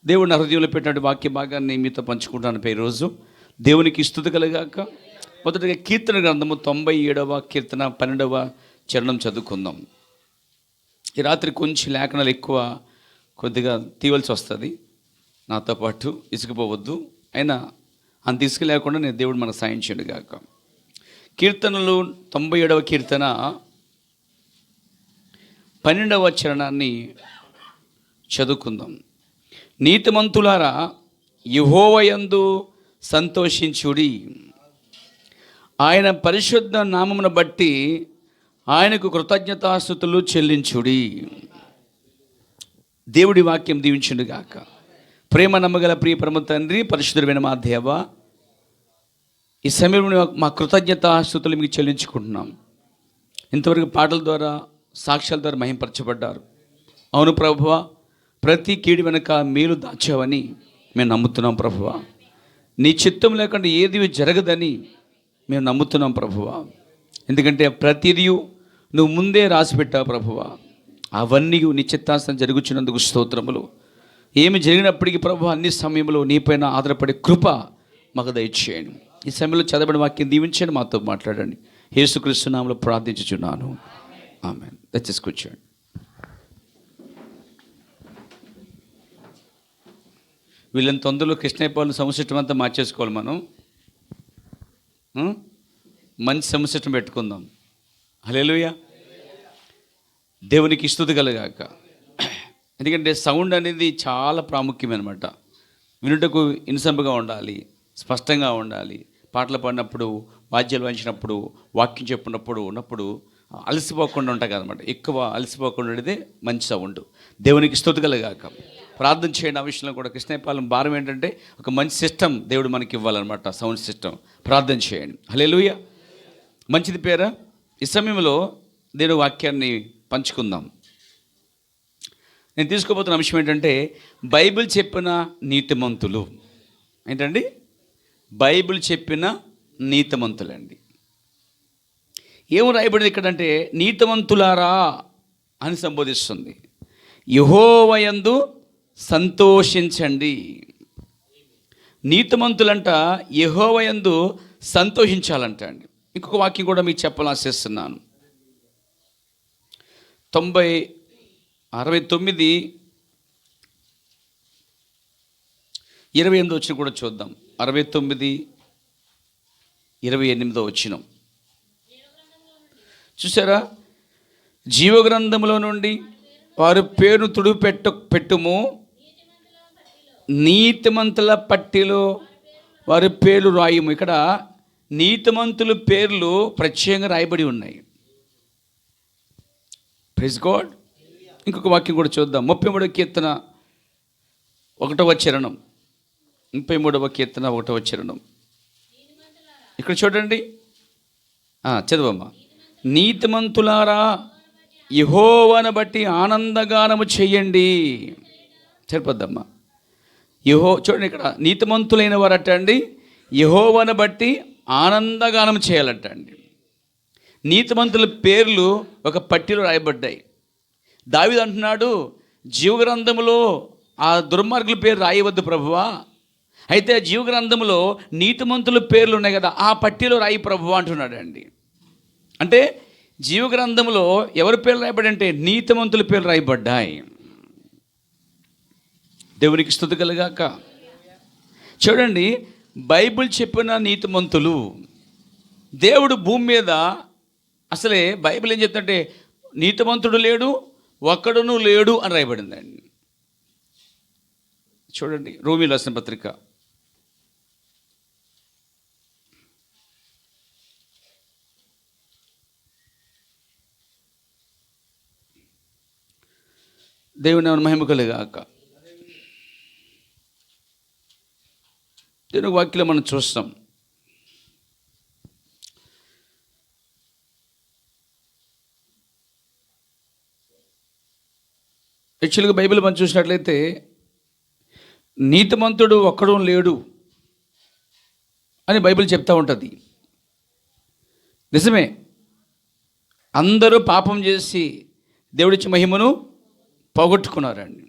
దేవుడు నా హృదయంలో పెట్టినటువంటి వాక్య భాగాన్ని మీతో పంచుకుంటాను ఈరోజు. దేవునికి స్తుతి కలుగాక. మొదటగా కీర్తన గ్రంథము 97వ కీర్తన 12వ చరణం చదువుకుందాం. ఈ రాత్రి కొంచెం లేఖనాలు ఎక్కువ కొద్దిగా తీవలసి వస్తుంది, నాతో పాటు ఇసుకుపోవద్దు. అయినా అంత ఇసుక లేకుండా నేను దేవుడు మనకు సాయం చేయడు గాక. కీర్తనలు 97వ కీర్తన 12వ చరణాన్ని చదువుకుందాం. నీతిమంతులారా యెహోవాయందు సంతోషించుడి, ఆయన పరిశుద్ధ నామమును బట్టి ఆయనకు కృతజ్ఞతాస్తుతులు చెల్లించుడి. దేవుడి వాక్యం దీవించును గాక. ప్రేమ నమ్మగల ప్రియ పరమ తండ్రి, పరిశుద్ధమైన మా దేవ, ఈ సమయంలో మా కృతజ్ఞతాస్తుతులు మీకు చెల్లించుకుంటున్నాం. ఇంతవరకు పాటల ద్వారా సాక్ష్యాల ద్వారా మహింపరచబడ్డారు. అవును ప్రభువా, ప్రతి కీడి వెనుక మేలు దాచావని మేము నమ్ముతున్నాం ప్రభువా. నీ చిత్తం లేకుండా ఏది జరగదని మేము నమ్ముతున్నాం ప్రభువా. ఎందుకంటే ప్రతిదీ నువ్వు ముందే రాసిపెట్టావు ప్రభువా. అవన్నీ నీ చిత్తాసనం జరుగుతున్నందుకు స్తోత్రములు. ఏమి జరిగినప్పటికీ ప్రభువా, అన్ని సమయంలో నీపైన ఆధారపడే కృప మాకు దయచేయండి. ఈ సమయంలో చదవబడిన వాక్యం దీవించండి, మాతో మాట్లాడండి. యేసుక్రీస్తు నామములో ప్రార్థించుచున్నాను, ఆమేన్. దయచేసి కూర్చోండి. వీళ్ళని తొందరలో కృష్ణయ్యపాలెం సముసిస్టం అంతా మార్చేసుకోవాలి మనం. మంచి సముసిస్టం పెట్టుకుందాం. హల్లెలూయా. దేవునికి స్తుతి కలుగాక. ఎందుకంటే సౌండ్ అనేది చాలా ప్రాముఖ్యమనమాట. వినుటకు ఇన్సంపుగా ఉండాలి, స్పష్టంగా ఉండాలి. పాటలు పాడినప్పుడు, వాద్యాలు వాయించినప్పుడు, వాక్యం ఉన్నప్పుడు అలసిపోకుండా ఉంటాయి కదనమాట. ఎక్కువ అలసిపోకుండా ఉండేదే మంచి సౌండ్. దేవునికి స్తుతి కలుగాక. ప్రార్థన చేయండి. ఆ విషయంలో కూడా కృష్ణయ్యపాలెం భారం ఏంటంటే ఒక మంచి సిస్టమ్ దేవుడు మనకి ఇవ్వాలన్నమాట, సౌండ్ సిస్టమ్. ప్రార్థన చేయండి. హల్లెలూయా. మంచిది పేరా. ఈ సమయంలో దేవుని వాక్యాన్ని పంచుకుందాం. నేను తీసుకోబోతున్న అంశం ఏంటంటే బైబిల్ చెప్పిన నీతిమంతులు. ఏంటండి? బైబిల్ చెప్పిన నీతిమంతులండి. ఏం రాయబడింది ఇక్కడంటే నీతిమంతులారా అని సంబోధిస్తుంది. యెహోవాయందు సంతోషించండి. నీతిమంతులంట యెహోవాయందు సంతోషించాలంట అండి. ఇంకొక వాక్యం కూడా మీకు చెప్పాలని ఆశిస్తున్నాను. 69:28 వచ్చిన కూడా చూద్దాం. 69:28 వచ్చిన చూసారా? జీవగ్రంథంలో నుండి వారి పేరు తుడు పెట్టుము, నీతిమంతుల పట్టిలో వారి పేర్లు రాయము. ఇక్కడ నీతిమంతుల పేర్లు ప్రత్యేకంగా రాయబడి ఉన్నాయి. Praise God. ఇంకొక వాక్యం కూడా చూద్దాం. 33వ కీర్తన 1వ చరణం. 33వ కీర్తన 1వ చరణం. ఇక్కడ చూడండి, చదవమ్మా. నీతిమంతులారా యెహోవాను బట్టి ఆనందగానము చెయ్యండి. సరిపోద్దమ్మా. చూడండి, ఇక్కడ నీతిమంతులైన వారట అండి యెహోవాను బట్టి ఆనందగానం చేయాలట అండి. నీతిమంతుల పేర్లు ఒక పట్టిలో రాయబడ్డాయి. దావీదు అంటున్నాడు, జీవగ్రంథములో ఆ దుర్మార్గుల పేరు రాయవద్దు ప్రభువా, అయితే జీవగ్రంథములో నీతిమంతుల పేర్లు ఉన్నాయి కదా, ఆ పట్టిలో రాయి ప్రభువా అంటున్నాడు అండి. అంటే జీవగ్రంథంలో ఎవరి పేర్లు రాయబడి అంటే నీతిమంతుల పేర్లు రాయబడ్డాయి. దేవునికి స్తుతి కలుగాక. చూడండి, బైబిల్ చెప్పిన నీతిమంతులు. దేవుడు భూమి మీద అసలే బైబిల్ ఏం చెప్తుందంటే నీతిమంతుడు లేడు, ఒక్కడును లేడు అని రాయబడిందండి. చూడండి, రోమీయుల రాసిన పత్రిక 8 దేవుని మహిమ కలుగాక. దేవుని వాక్యంలో మనం చూస్తాం. యాక్చువల్గా బైబిల్ మనం చూసినట్లయితే నీతిమంతుడు ఒక్కడు లేడు అని బైబిల్ చెప్తూ ఉంటుంది. నిజమే, అందరూ పాపం చేసి దేవుడిచ్చి మహిమను పోగొట్టుకున్నారండి.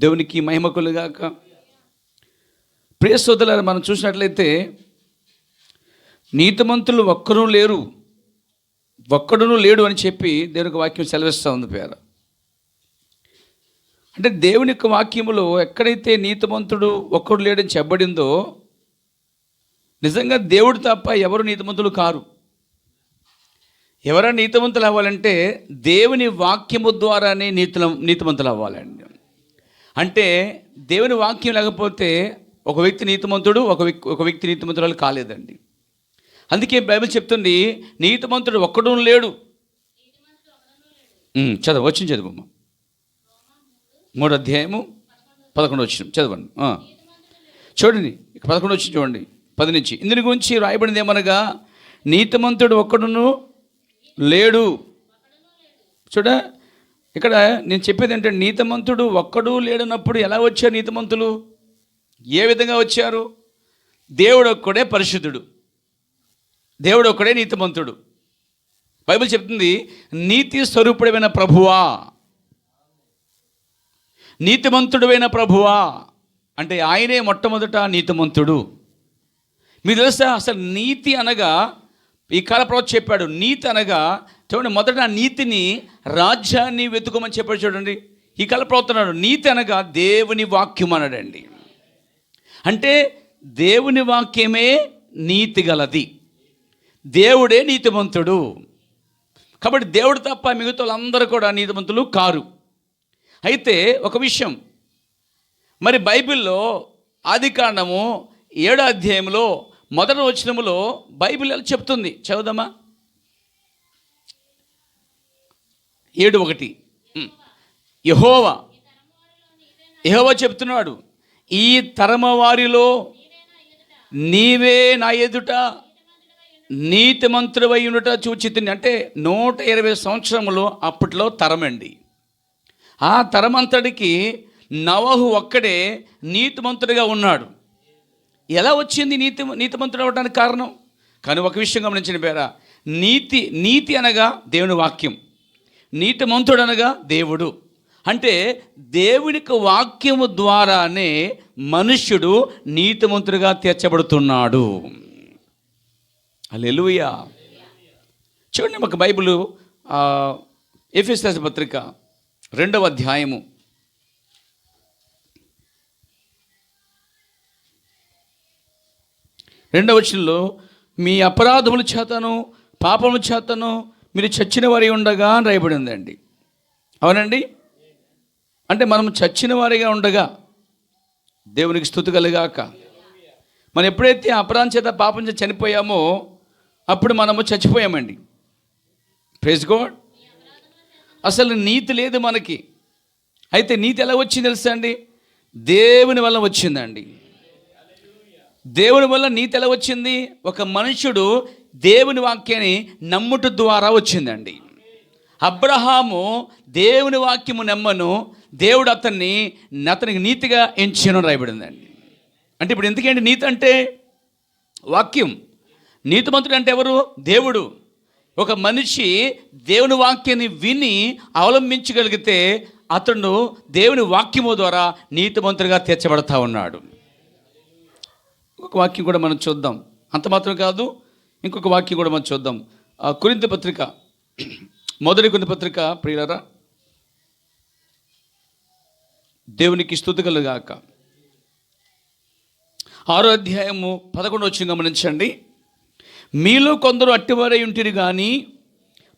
దేవునికి మహిమ కలుగాక. ప్రియ సోదరులారా, మనం చూసినట్లయితే నీతిమంతులు ఒక్కడును లేడు అని చెప్పి దేవునికి వాక్యం సెలవిస్తూ ఉంది పేర. అంటే దేవుని యొక్క వాక్యములో ఎక్కడైతే నీతిమంతుడు ఒక్కడు లేడని చెప్పబడిందో, నిజంగా దేవుడు తప్ప ఎవరు నీతిమంతులు కారు. ఎవరైనా నీతిమంతులు అవ్వాలంటే దేవుని వాక్యము ద్వారానే నీతిమంతులు అవ్వాలండి. అంటే దేవుని వాక్యం లేకపోతే ఒక వ్యక్తి నీతిమంతుడు, ఒక వ్యక్తి నీతిమంతురాలు కాలేదండి. అందుకే బైబిల్ చెప్తుంది నీతిమంతుడు ఒక్కడూ లేడు. చదువు 3వ అధ్యాయము 11వ వచనం చదవండి. చూడండి 11వ వచనం చూడండి, 10 నుంచి. ఇందుని గురించి రాయబడింది ఏమనగా, నీతిమంతుడు ఒక్కడును లేడు. చూడ, ఇక్కడ నేను చెప్పేది ఏంటంటే, నీతిమంతుడు ఒక్కడూ లేడన్నప్పుడు ఎలా వచ్చారు నీతిమంతులు? ఏ విధంగా వచ్చారు? దేవుడు ఒక్కడే పరిశుద్ధుడు, దేవుడు ఒక్కడే నీతిమంతుడు. బైబిల్ చెప్తుంది నీతి స్వరూపుడైన ప్రభువా, నీతిమంతుడైన ప్రభువా అంటే ఆయనే మొట్టమొదట నీతిమంతుడు. మీకు తెలుసా, అసలు నీతి అనగా ఈ కాల ప్రవక్త చెప్పాడు, నీతి అనగా చూడండి, మొదట నీతిని రాజ్యాన్ని వెతుకోమని చెప్పాడు. చూడండి, ఈ కాల ప్రవక్త అన్నాడు నీతి అనగా దేవుని వాక్యం అన్నాడండి. అంటే దేవుని వాక్యమే నీతి గలది, దేవుడే నీతిమంతుడు. కాబట్టి దేవుడు తప్ప మిగతా వాళ్ళందరూ కూడా నీతిమంతులు కారు. అయితే ఒక విషయం, మరి బైబిల్లో ఆదికాండము 7వ అధ్యాయంలో 1వ వచనములో బైబిల్ ఎలా చెప్తుంది? చదువుదామా. 7:1 యెహోవా చెప్తున్నాడు, ఈ తరమ వారిలో నీవే నా ఎదుట నీతిమంతుడవై ఉండుట చూచితిని. అంటే 120 సంవత్సరములు అప్పట్లో తరమండి. ఆ తరమంతటికి నోవహు ఒక్కడే నీతిమంతుడిగా ఉన్నాడు. ఎలా వచ్చింది నీతిమంతుడు అవ్వడానికి కారణం? కానీ ఒక విషయం గమనించిన పేరా, నీతి అనగా దేవుని వాక్యం, నీతిమంతుడు అనగా దేవుడు. అంటే దేవునికి వాక్యము ద్వారానే మనుష్యుడు నీతిమంతుడిగా తీర్చబడుతున్నాడు. హల్లెలూయా. చూడండి, మాకు బైబిల్ ఎఫెసీయుల పత్రిక 2వ అధ్యాయము 2వ వచనంలో, మీ అపరాధముల చేతను పాపముల చేతను మీరు చచ్చిన వారి ఉండగా అని రాయబడి ఉందండి. అవునండి, అంటే మనం చచ్చిన వారిగా ఉండగా, దేవునికి స్తుతి కలుగాక. మనం ఎప్పుడైతే అపరాధం చేత పాపం చేత చనిపోయామో అప్పుడు మనము చచ్చిపోయామండి. Praise God. అసలు నీతి లేదు మనకి. అయితే నీతి ఎలా వచ్చింది తెలుసా అండి? దేవుని వల్ల వచ్చిందండి. దేవుని వల్ల నీతి ఎలా వచ్చింది? ఒక మనుషుడు దేవుని వాక్యాన్ని నమ్ముట ద్వారా వచ్చిందండి. అబ్రహాము దేవుని వాక్యము నమ్మను, దేవుడు అతనికి నీతిగా ఎంచెను రాయబడిందండి. అంటే ఇప్పుడు ఎందుకంటే నీతి అంటే వాక్యం, నీతిమంతుడు అంటే ఎవరు? దేవుడు. ఒక మనిషి దేవుని వాక్యాన్ని విని అవలంబించగలిగితే అతను దేవుని వాక్యము ద్వారా నీతిమంతుడిగా తీర్చబడతా ఉన్నాడు. ఒక వాక్యం కూడా మనం చూద్దాం. అంత మాత్రం కాదు, ఇంకొక వాక్యం కూడా మనం చూద్దాం. కొరింథీ పత్రిక, 1 కొరింథీ పత్రిక, ప్రియులారా, దేవునికి స్తుతి కలుగాక, 6వ అధ్యాయము 11వ వచనం గమనించండి. మీలో కొందరు అట్టివారై ఉంటిరి కానీ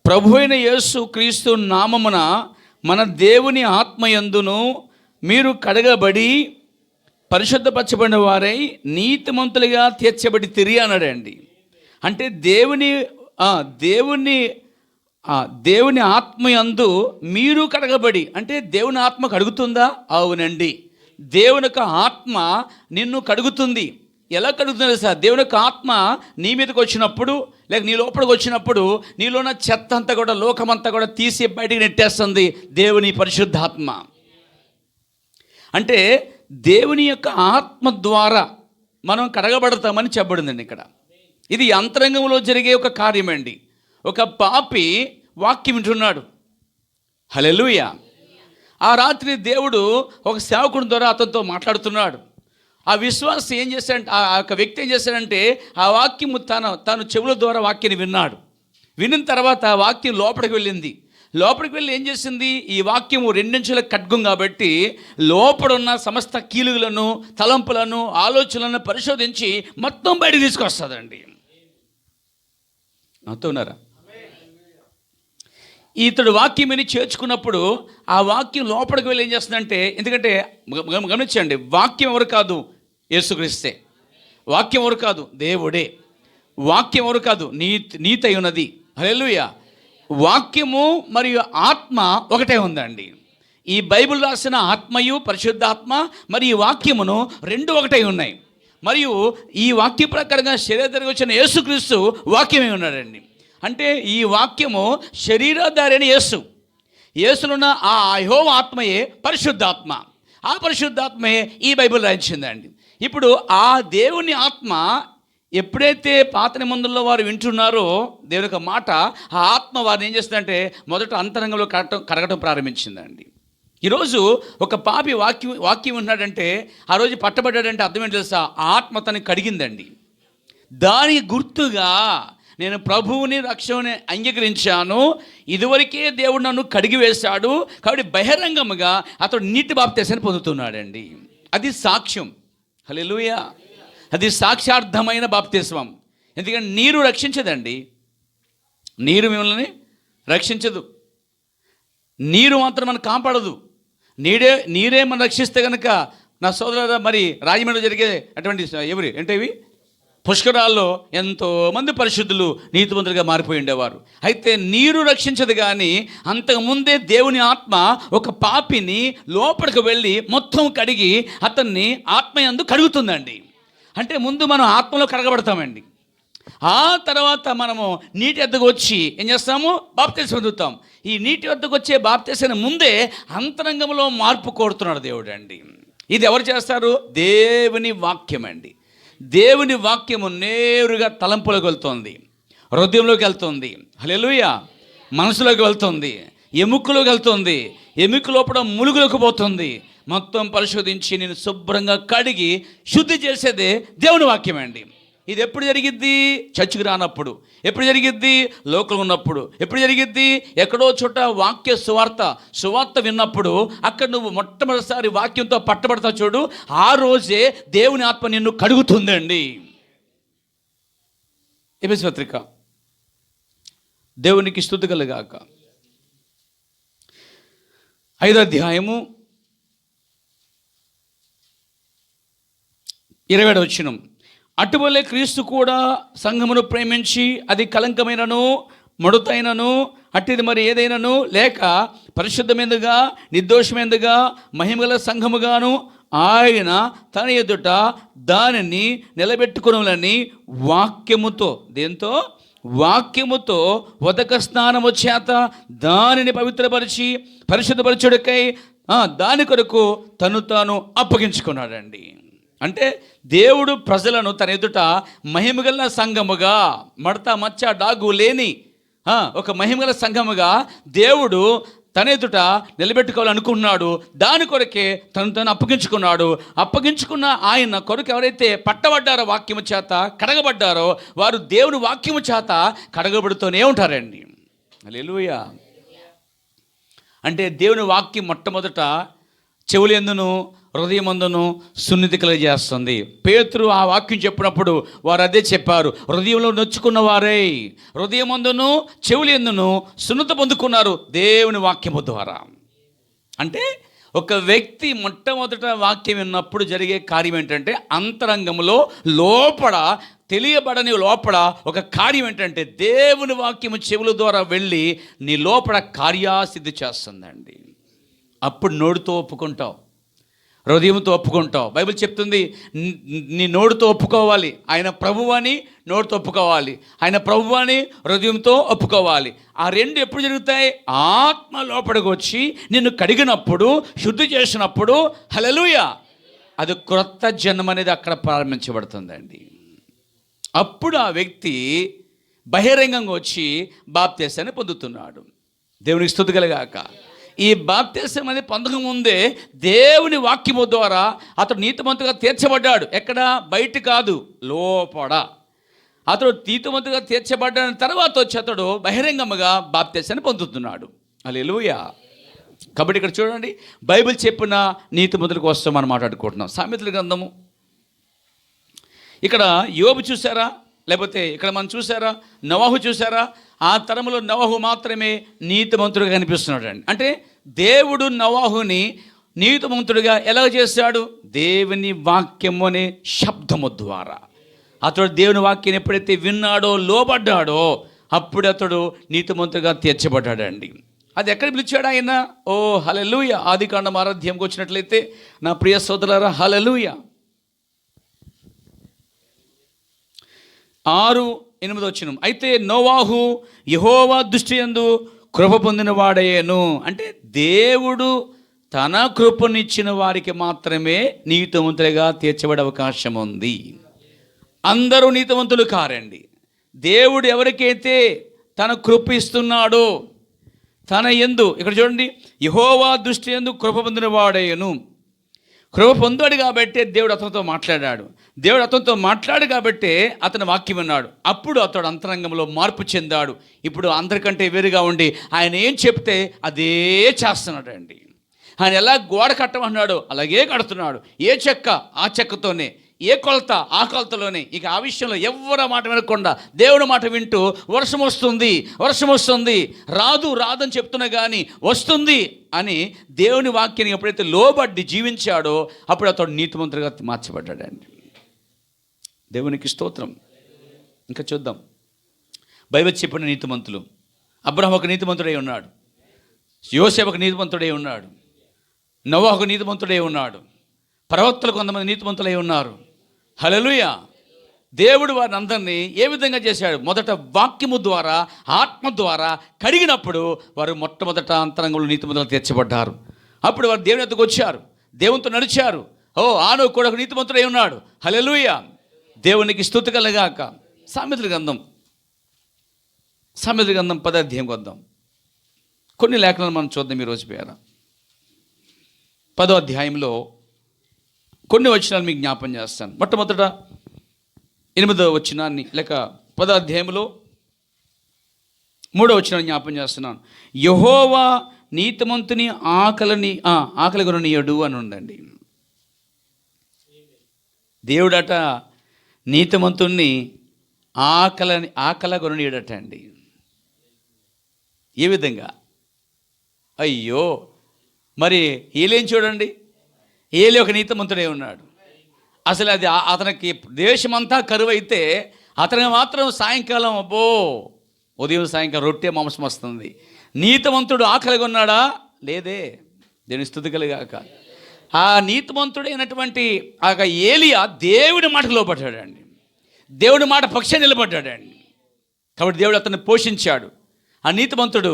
ప్రభువైన యేసు క్రీస్తు నామమున మన దేవుని ఆత్మయందును మీరు కడగబడి పరిశుద్ధపరచబడిన వారై నీతిమంతులుగా తీర్చబడి తిరిగి అన్నాడండి. అంటే దేవుని ఆత్మయందు మీరు కడగబడి, అంటే దేవుని ఆత్మ కడుగుతుందా? అవునండి, దేవుని యొక్క ఆత్మ నిన్ను కడుగుతుంది. ఎలా కడుగుతుంది సార్? దేవుని యొక్క ఆత్మ నీ మీదకి వచ్చినప్పుడు, లేక నీ లోపలికి వచ్చినప్పుడు నీలో ఉన్న చెత్త అంతా కూడా, లోకమంతా కూడా తీసి బయటికి నెట్టేస్తుంది దేవుని పరిశుద్ధాత్మ. అంటే దేవుని యొక్క ఆత్మ ద్వారా మనం కడగబడతామని చెప్పబడిందండి ఇక్కడ. ఇది అంతరంగంలో జరిగే ఒక కార్యమండి. ఒక పాపి వాక్యం వింటున్నాడు, హల్లెలూయా. ఆ రాత్రి దేవుడు ఒక సేవకుడి ద్వారా అతనితో మాట్లాడుతున్నాడు. ఆ విశ్వాసం ఏం చేశాడంటే, ఆ యొక్క వ్యక్తి ఏం చేశాడంటే, ఆ వాక్యము తను చెవుల ద్వారా వాక్యాన్ని విన్నాడు. విన్న తర్వాత వాక్యం లోపలికి వెళ్ళింది. లోపలికి వెళ్ళి ఏం చేసింది, ఈ వాక్యము రెండించుల ఖడ్గం కాబట్టి లోపడున్న సమస్త కీలుగులను, తలంపులను, ఆలోచనలను పరిశోధించి మొత్తం బయటకు తీసుకొస్తుందండి. అవుతున్నారా? ఇతడు వాక్యం విని చేర్చుకున్నప్పుడు ఆ వాక్యం లోపలికి వెళ్ళి ఏం చేస్తుందంటే, ఎందుకంటే గమనించండి, వాక్యం ఎవరు కాదు, యేసుక్రీస్తే. వాక్యం ఎవరు కాదు, దేవుడే. వాక్యం ఎవరు కాదు, నీతి అయి ఉన్నది. హల్లెలూయా. వాక్యము మరియు ఆత్మ ఒకటే ఉందండి. ఈ బైబిల్ రాసిన ఆత్మయు, పరిశుద్ధాత్మ మరియు వాక్యమును రెండు ఒకటే ఉన్నాయి. మరియు ఈ వాక్య ప్రకారంగా శరీరధారిగా వచ్చిన యేసుక్రీస్తు వాక్యమే ఉన్నాడండి. అంటే ఈ వాక్యము శరీరధారి అని యేసులున్న ఆ యెహోవా ఆత్మయే పరిశుద్ధాత్మ. ఆ పరిశుద్ధాత్మయే ఈ బైబిల్ రాయించిందండి. ఇప్పుడు ఆ దేవుని ఆత్మ ఎప్పుడైతే పాత నిబంధనలో వారు వింటున్నారో దేవుని యొక్క మాట, ఆ ఆత్మ వారిని ఏం చేస్తుందంటే మొదట అంతరంగంలో కరగటం ప్రారంభించిందండి. ఈరోజు ఒక పాపి వాక్యం ఉన్నాడంటే, ఆ రోజు పట్టబడ్డాడంటే అర్థం ఏంటి తెలుసా, ఆత్మ తనని కడిగిందండి. దానికి గుర్తుగా నేను ప్రభువుని రక్షణని అంగీకరించాను, ఇదివరకే దేవుడు నన్ను కడిగి వేశాడు కాబట్టి బహిరంగముగా అతడు నీటి బాప్తీసాన్ని పొందుతున్నాడండి. అది సాక్ష్యం. హల్లెలూయా. అది సాక్ష్యార్థమైన బాప్తిస్మం. ఎందుకంటే నీరు రక్షించదండి, నీరు మిమ్మల్ని రక్షించదు, నీరు మాత్రం మనం కాపాడదు. నీరే మనం రక్షిస్తే కనుక, నా సోదరుల మరి రాజమండ్రి జరిగే అటువంటి ఏంటివి పుష్కరాల్లో ఎంతోమంది పరిశుద్ధులు నీతిమంతులుగా మారిపోయి ఉండేవారు. అయితే నీరు రక్షించదు, కానీ అంతకుముందే దేవుని ఆత్మ ఒక పాపిని లోపలికి వెళ్ళి మొత్తం కడిగి అతన్ని ఆత్మయందు కడుగుతుందండి. అంటే ముందు మనం ఆత్మలో కడగబడతామండి. ఆ తర్వాత మనము నీటి వద్దకు వచ్చి ఏం చేస్తాము, బాప్తీసం పొందుతాం. ఈ నీటి వద్దకు వచ్చే బాప్తీసాన్ని ముందే అంతరంగంలో మార్పు కోరుతున్నాడు దేవుడు అండి. ఇది ఎవరు చేస్తారు, దేవుని వాక్యం అండి. దేవుని వాక్యము నేరుగా తలంపులోకి వెళ్తుంది, హృదయంలోకి వెళ్తుంది. హల్లెలూయా. మనసులోకి వెళ్తుంది, ఎముకలోకి వెళ్తుంది, ఎముక లోపల ములుగులోకి పోతుంది. మొత్తం పరిశోధించి నేను శుభ్రంగా కడిగి శుద్ధి చేసేదే దేవుని వాక్యం అండి. ఇది ఎప్పుడు జరిగిద్ది, చర్చికి రానప్పుడు. ఎప్పుడు జరిగిద్ది, లోకల్ ఉన్నప్పుడు. ఎప్పుడు జరిగిద్ది, ఎక్కడో చోట వాక్య సువార్త విన్నప్పుడు. అక్కడ నువ్వు మొట్టమొదటిసారి వాక్యంతో పట్టబడతావు చూడు, ఆ రోజే దేవుని ఆత్మ నిన్ను కడుగుతుందండి. ఎఫెసీ పత్రిక, దేవునికి స్తుతి కలుగాక, 5వ అధ్యాయము 27వ వచనం. అటువలే క్రీస్తు కూడా సంఘమును ప్రేమించి అది కలంకమైనను ముడతైనను అట్టిది మరి ఏదైనను లేక పరిశుద్ధమైనదిగా నిర్దోషమైనదిగా మహిమగల సంఘముగాను ఆయన తన ఎదుట దానిని నిలబెట్టుకుని వాక్యముతో, దేంతో, వాక్యముతో ఉదక స్నానము చేత దానిని పవిత్రపరిచి పరిశుద్ధపరచుడికై దాని కొరకు తాను అప్పగించుకున్నాడండి. అంటే దేవుడు ప్రజలను తన ఎదుట మహిమగల సంఘముగా, మడత మచ్చ డాగు లేని ఒక మహిమగల సంఘముగా దేవుడు తన ఎదుట నిలబెట్టుకోవాలనుకున్నాడు. దాని కొరకే తను అప్పగించుకున్నాడు. అప్పగించుకున్న ఆయన కొరకు ఎవరైతే పట్టబడ్డారో, వాక్యము చేత కడగబడ్డారో, వారు దేవుని వాక్యము చేత కడగబడుతూనే ఉంటారండి. హల్లెలూయా. అంటే దేవుని వాక్యం మొట్టమొదట చెవులందును హృదయమందును సున్నితి కలిగజేస్తుంది. పేతురు ఆ వాక్యం చెప్పినప్పుడు వారు అదే చెప్పారు, హృదయంలో నొచ్చుకున్న వారై హృదయమందును చెవులందును సున్నత పొందుకున్నారు దేవుని వాక్యము ద్వారా. అంటే ఒక వ్యక్తి మొట్టమొదట వాక్యం విన్నప్పుడు జరిగే కార్యం ఏంటంటే, అంతరంగంలో లోపల తెలియబడని లోపల ఒక కార్యం ఏంటంటే, దేవుని వాక్యము చెవుల ద్వారా వెళ్ళి నీ లోపల కార్యాసిద్ధి చేస్తుందండి. అప్పుడు నోటితో ఒప్పుకుంటావు, హృదయంతో ఒప్పుకుంటావు. బైబిల్ చెప్తుంది, నీ నోటితో ఒప్పుకోవాలి, ఆయన ప్రభువు అని నోటితో ఒప్పుకోవాలి, ఆయన ప్రభువు అని హృదయంతో ఒప్పుకోవాలి. ఆ రెండు ఎప్పుడు జరుగుతాయి, ఆత్మ లోపలికి వచ్చి నిన్ను కడిగినప్పుడు, శుద్ధి చేసినప్పుడు. హల్లెలూయా. అది క్రొత్త జన్మ అనేది అక్కడ ప్రారంభించబడుతుందండి. అప్పుడు ఆ వ్యక్తి బహిరంగంగా వచ్చి బాప్తీసాన్ని పొందుతున్నాడు. దేవునికి స్తుతి కలుగాక. ఈ బాప్తిసం అనేది పొందక ముందే దేవుని వాక్యము ద్వారా అతడు నీతిమంతుగా తీర్చబడ్డాడు. ఎక్కడ? బయట కాదు, లోపడ. అతడు నీతిమంతుగా తీర్చబడ్డ తర్వాత వచ్చి అతడు బహిరంగముగా బాప్తిసాన్ని పొందుతున్నాడు. హల్లెలూయా. కాబట్టి ఇక్కడ చూడండి, బైబిల్ చెప్పిన నీతిమంతుల కోసం మనం మాట్లాడుకుంటున్నాం. సామెతల గ్రంథము, ఇక్కడ యోబు చూసారా, లేకపోతే ఇక్కడ మనం చూసారా, నోవహు చూసారా? ఆ తరములో నోవహు మాత్రమే నీతిమంతుడిగా కనిపిస్తున్నాడు అండి. అంటే దేవుడు నోవహుని నీతిమంతుడిగా ఎలా చేశాడు? దేవుని వాక్యము అనే శబ్దము ద్వారా. అతడు దేవుని వాక్యాన్ని ఎప్పుడైతే విన్నాడో, లోబడ్డాడో, అప్పుడు అతడు నీతిమంతుడిగా తీర్చబడ్డాడండి. అది ఎక్కడ పిలిచాడు ఆయన? ఓ హల్లెలూయా. ఆదికాండం 6వ అధ్యాయంకి వచ్చినట్లయితే నా ప్రియ సోదరులారా, హల్లెలూయా. 6:8 వచనం, అయితే నోవాహు యెహోవా దృష్టి యందు కృప పొందిన వాడయ్యాను. అంటే దేవుడు తన కృపనిచ్చిన వారికి మాత్రమే నీతిమంతులుగా తీర్చబడే అవకాశం ఉంది. అందరూ నీతిమంతులు కారండి. దేవుడు ఎవరికైతే తన కృప ఇస్తున్నాడో, తన యందు, ఇక్కడ చూడండి, యెహోవా దృష్టి యందు కృప పొందిన వాడయ్యను. కృప పొందాడు కాబట్టి దేవుడు అతనితో మాట్లాడాడు. దేవుడు అతనితో మాట్లాడు కాబట్టి అతని వాక్యం విన్నాడు. అప్పుడు అతడు అంతరంగంలో మార్పు చెందాడు. ఇప్పుడు అందరికంటే వేరుగా ఉండి ఆయన ఏం చెప్తే అదే చేస్తున్నాడు అండి. ఆయన ఎలా గోడ కట్టమన్నాడో అలాగే కడుతున్నాడు. ఏ చెక్క ఆ చెక్కతోనే, ఏ కొలత ఆ కొలతలోనే. ఇక ఆ విషయంలో ఎవరి మాట వినకుండా దేవుడి మాట వింటూ వర్షం వస్తుంది, వర్షం వస్తుంది, రాదు రాదని చెప్తున్నా కానీ వస్తుంది అని దేవుని వాక్యాన్ని ఎప్పుడైతే లోబడ్డి జీవించాడో అప్పుడు అతడు నీతిమంతుడిగా మార్చబడ్డాడండి. దేవునికి స్తోత్రం. ఇంకా చూద్దాం, బైబిల్ చెప్పిన నీతిమంతులు. అబ్రహాము ఒక నీతిమంతుడై ఉన్నాడు, యోసేపు ఒక నీతిమంతుడై ఉన్నాడు, నోవహు ఒక నీతిమంతుడై ఉన్నాడు, ప్రవక్తలు కొంతమంది నీతిమంతులై ఉన్నారు. హల్లెలూయా. దేవుడు వారిని అందరినీ ఏ విధంగా చేశాడు? మొదట వాక్యము ద్వారా, ఆత్మ ద్వారా కడిగినప్పుడు వారు మొట్టమొదట అంతరంగంలో నీతిమంతులుగా తీర్చబడ్డారు. అప్పుడు వారు దేవుని వద్దకు వచ్చారు, దేవునితో నడిచారు. ఓ ఆనోకు కూడా ఒక నీతిమంతుడై ఉన్నాడు. హల్లెలూయా. దేవునికి స్తుతి కలుగాక. సామెతల గ్రంథం 10వ అధ్యాయంకి వద్దాం. కొన్ని లేఖనాలు మనం చూద్దాం ఈరోజు పేర. 10వ అధ్యాయంలో కొన్ని వచనాలు మీకు జ్ఞాపం చేస్తాను. మొట్టమొదట 8వ వచనాన్ని, లేక 10వ అధ్యాయంలో 3వ వచనాన్ని జ్ఞాపం చేస్తున్నాను. యెహోవా నీతిమంతుని ఆకలి కొననీయడు అని ఉందండి. దేవుడట నీతిమంతుణ్ణి ఆకలి కొననీయడట అండి. ఏ విధంగా? అయ్యో, మరి ఏలేం చూడండి, ఏలి ఒక నీతిమంతుడే ఉన్నాడు. అసలు అది అతనికి దేశమంతా కరువు అయితే అతనికి మాత్రం సాయంకాలం అబ్బో ఉదయం సాయంకాలం రొట్టె మాంసం వస్తుంది. నీతిమంతుడు ఆకలిగా ఉన్నాడా? లేదే. దేవుని స్తుతి కలుగాక. ఆ నీతిమంతుడైనటువంటి ఆ ఏలియా దేవుడి మాటకు లోబడ్డాడండి. దేవుడి మాట పక్షాన నిలబడ్డాడండి. కాబట్టి దేవుడు అతన్ని పోషించాడు. ఆ నీతిమంతుడు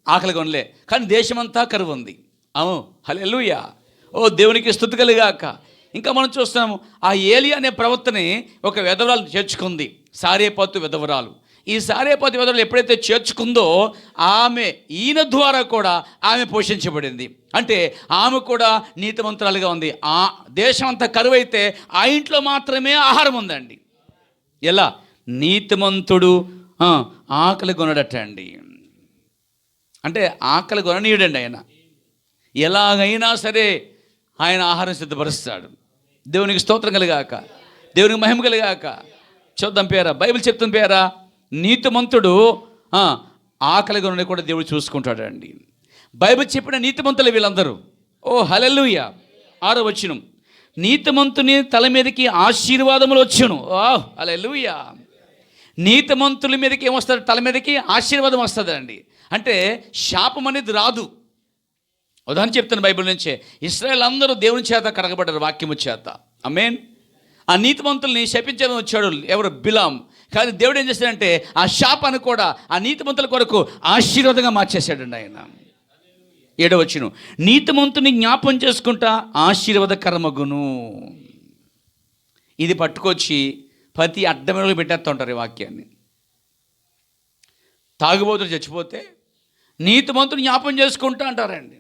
ఆకలిగా ఉండలే, కానీ దేశమంతా కరువు ఉంది. అవును, హల్లెలూయా. ఓ దేవునికి స్తుతి కలుగాక. ఇంకా మనం చూస్తున్నాము, ఆ ఏలియా అనే ప్రవక్తని ఒక విధవరాలు చేర్చుకుంది, సారేపాతు విధవరాలు. ఈ సారేపాతు విధవరాలు ఎప్పుడైతే చేర్చుకుందో ఈయన ద్వారా కూడా ఆమె పోషించబడింది. అంటే ఆమె కూడా నీతిమంతురాలుగా ఉంది. ఆ దేశం అంతా కరువైతే ఆ ఇంట్లో మాత్రమే ఆహారం ఉందండి. ఎలా? నీతిమంతుడు ఆకలి కొనడట అండి. అంటే ఆకలి కొననీయడండి ఆయన. ఎలాగైనా సరే ఆయన ఆహారం సిద్ధపరుస్తాడు. దేవునికి స్తోత్రం కలిగాక, దేవునికి మహిమ కలిగాక. చూద్దాం పేరా, బైబిల్ చెప్తున్న పేరా, నీతిమంతుడు ఆకలి కొనని కూడా దేవుడు చూసుకుంటాడండి. బైబిల్ చెప్పిన నీతిమంతులు వీళ్ళందరూ. ఓ హల్లెలూయా. 6వ వచనం, నీతిమంతుని తల మీదకి ఆశీర్వాదములు వచ్చును. ఓ హల్లెలూయా. నీతిమంతుల మీదకి ఏమొస్తుంది? తల మీదకి ఆశీర్వాదం వస్తుందండి. అంటే శాపం అనేది రాదు. ఉదాహరణ చెప్తాను బైబిల్ నుంచే. ఇశ్రాయేల్ అందరూ దేవుని చేత కడగబడ్డారు, వాక్యము చేత. ఆమేన్. ఆ నీతిమంతుల్ని శపించడం వచ్చాడు ఎవరు? బిలాం. కానీ దేవుడు ఏం చేశాడంటే ఆ శాపాన్ని కూడా ఆ నీతిమంతుల కొరకు ఆశీర్వాదంగా మార్చేశాడండి ఆయన. 7వ వచనం, నీతిమంతుని జ్ఞాపం చేసుకుంటా ఆశీర్వాదకరమగును. ఇది పట్టుకొచ్చి ప్రతి అడ్డమైన పెట్టేస్తూ ఉంటారు ఈ వాక్యాన్ని. తాగుబోతులు చచ్చిపోతే నీతిమంతుని జ్ఞాపం చేసుకుంటా అంటారండి.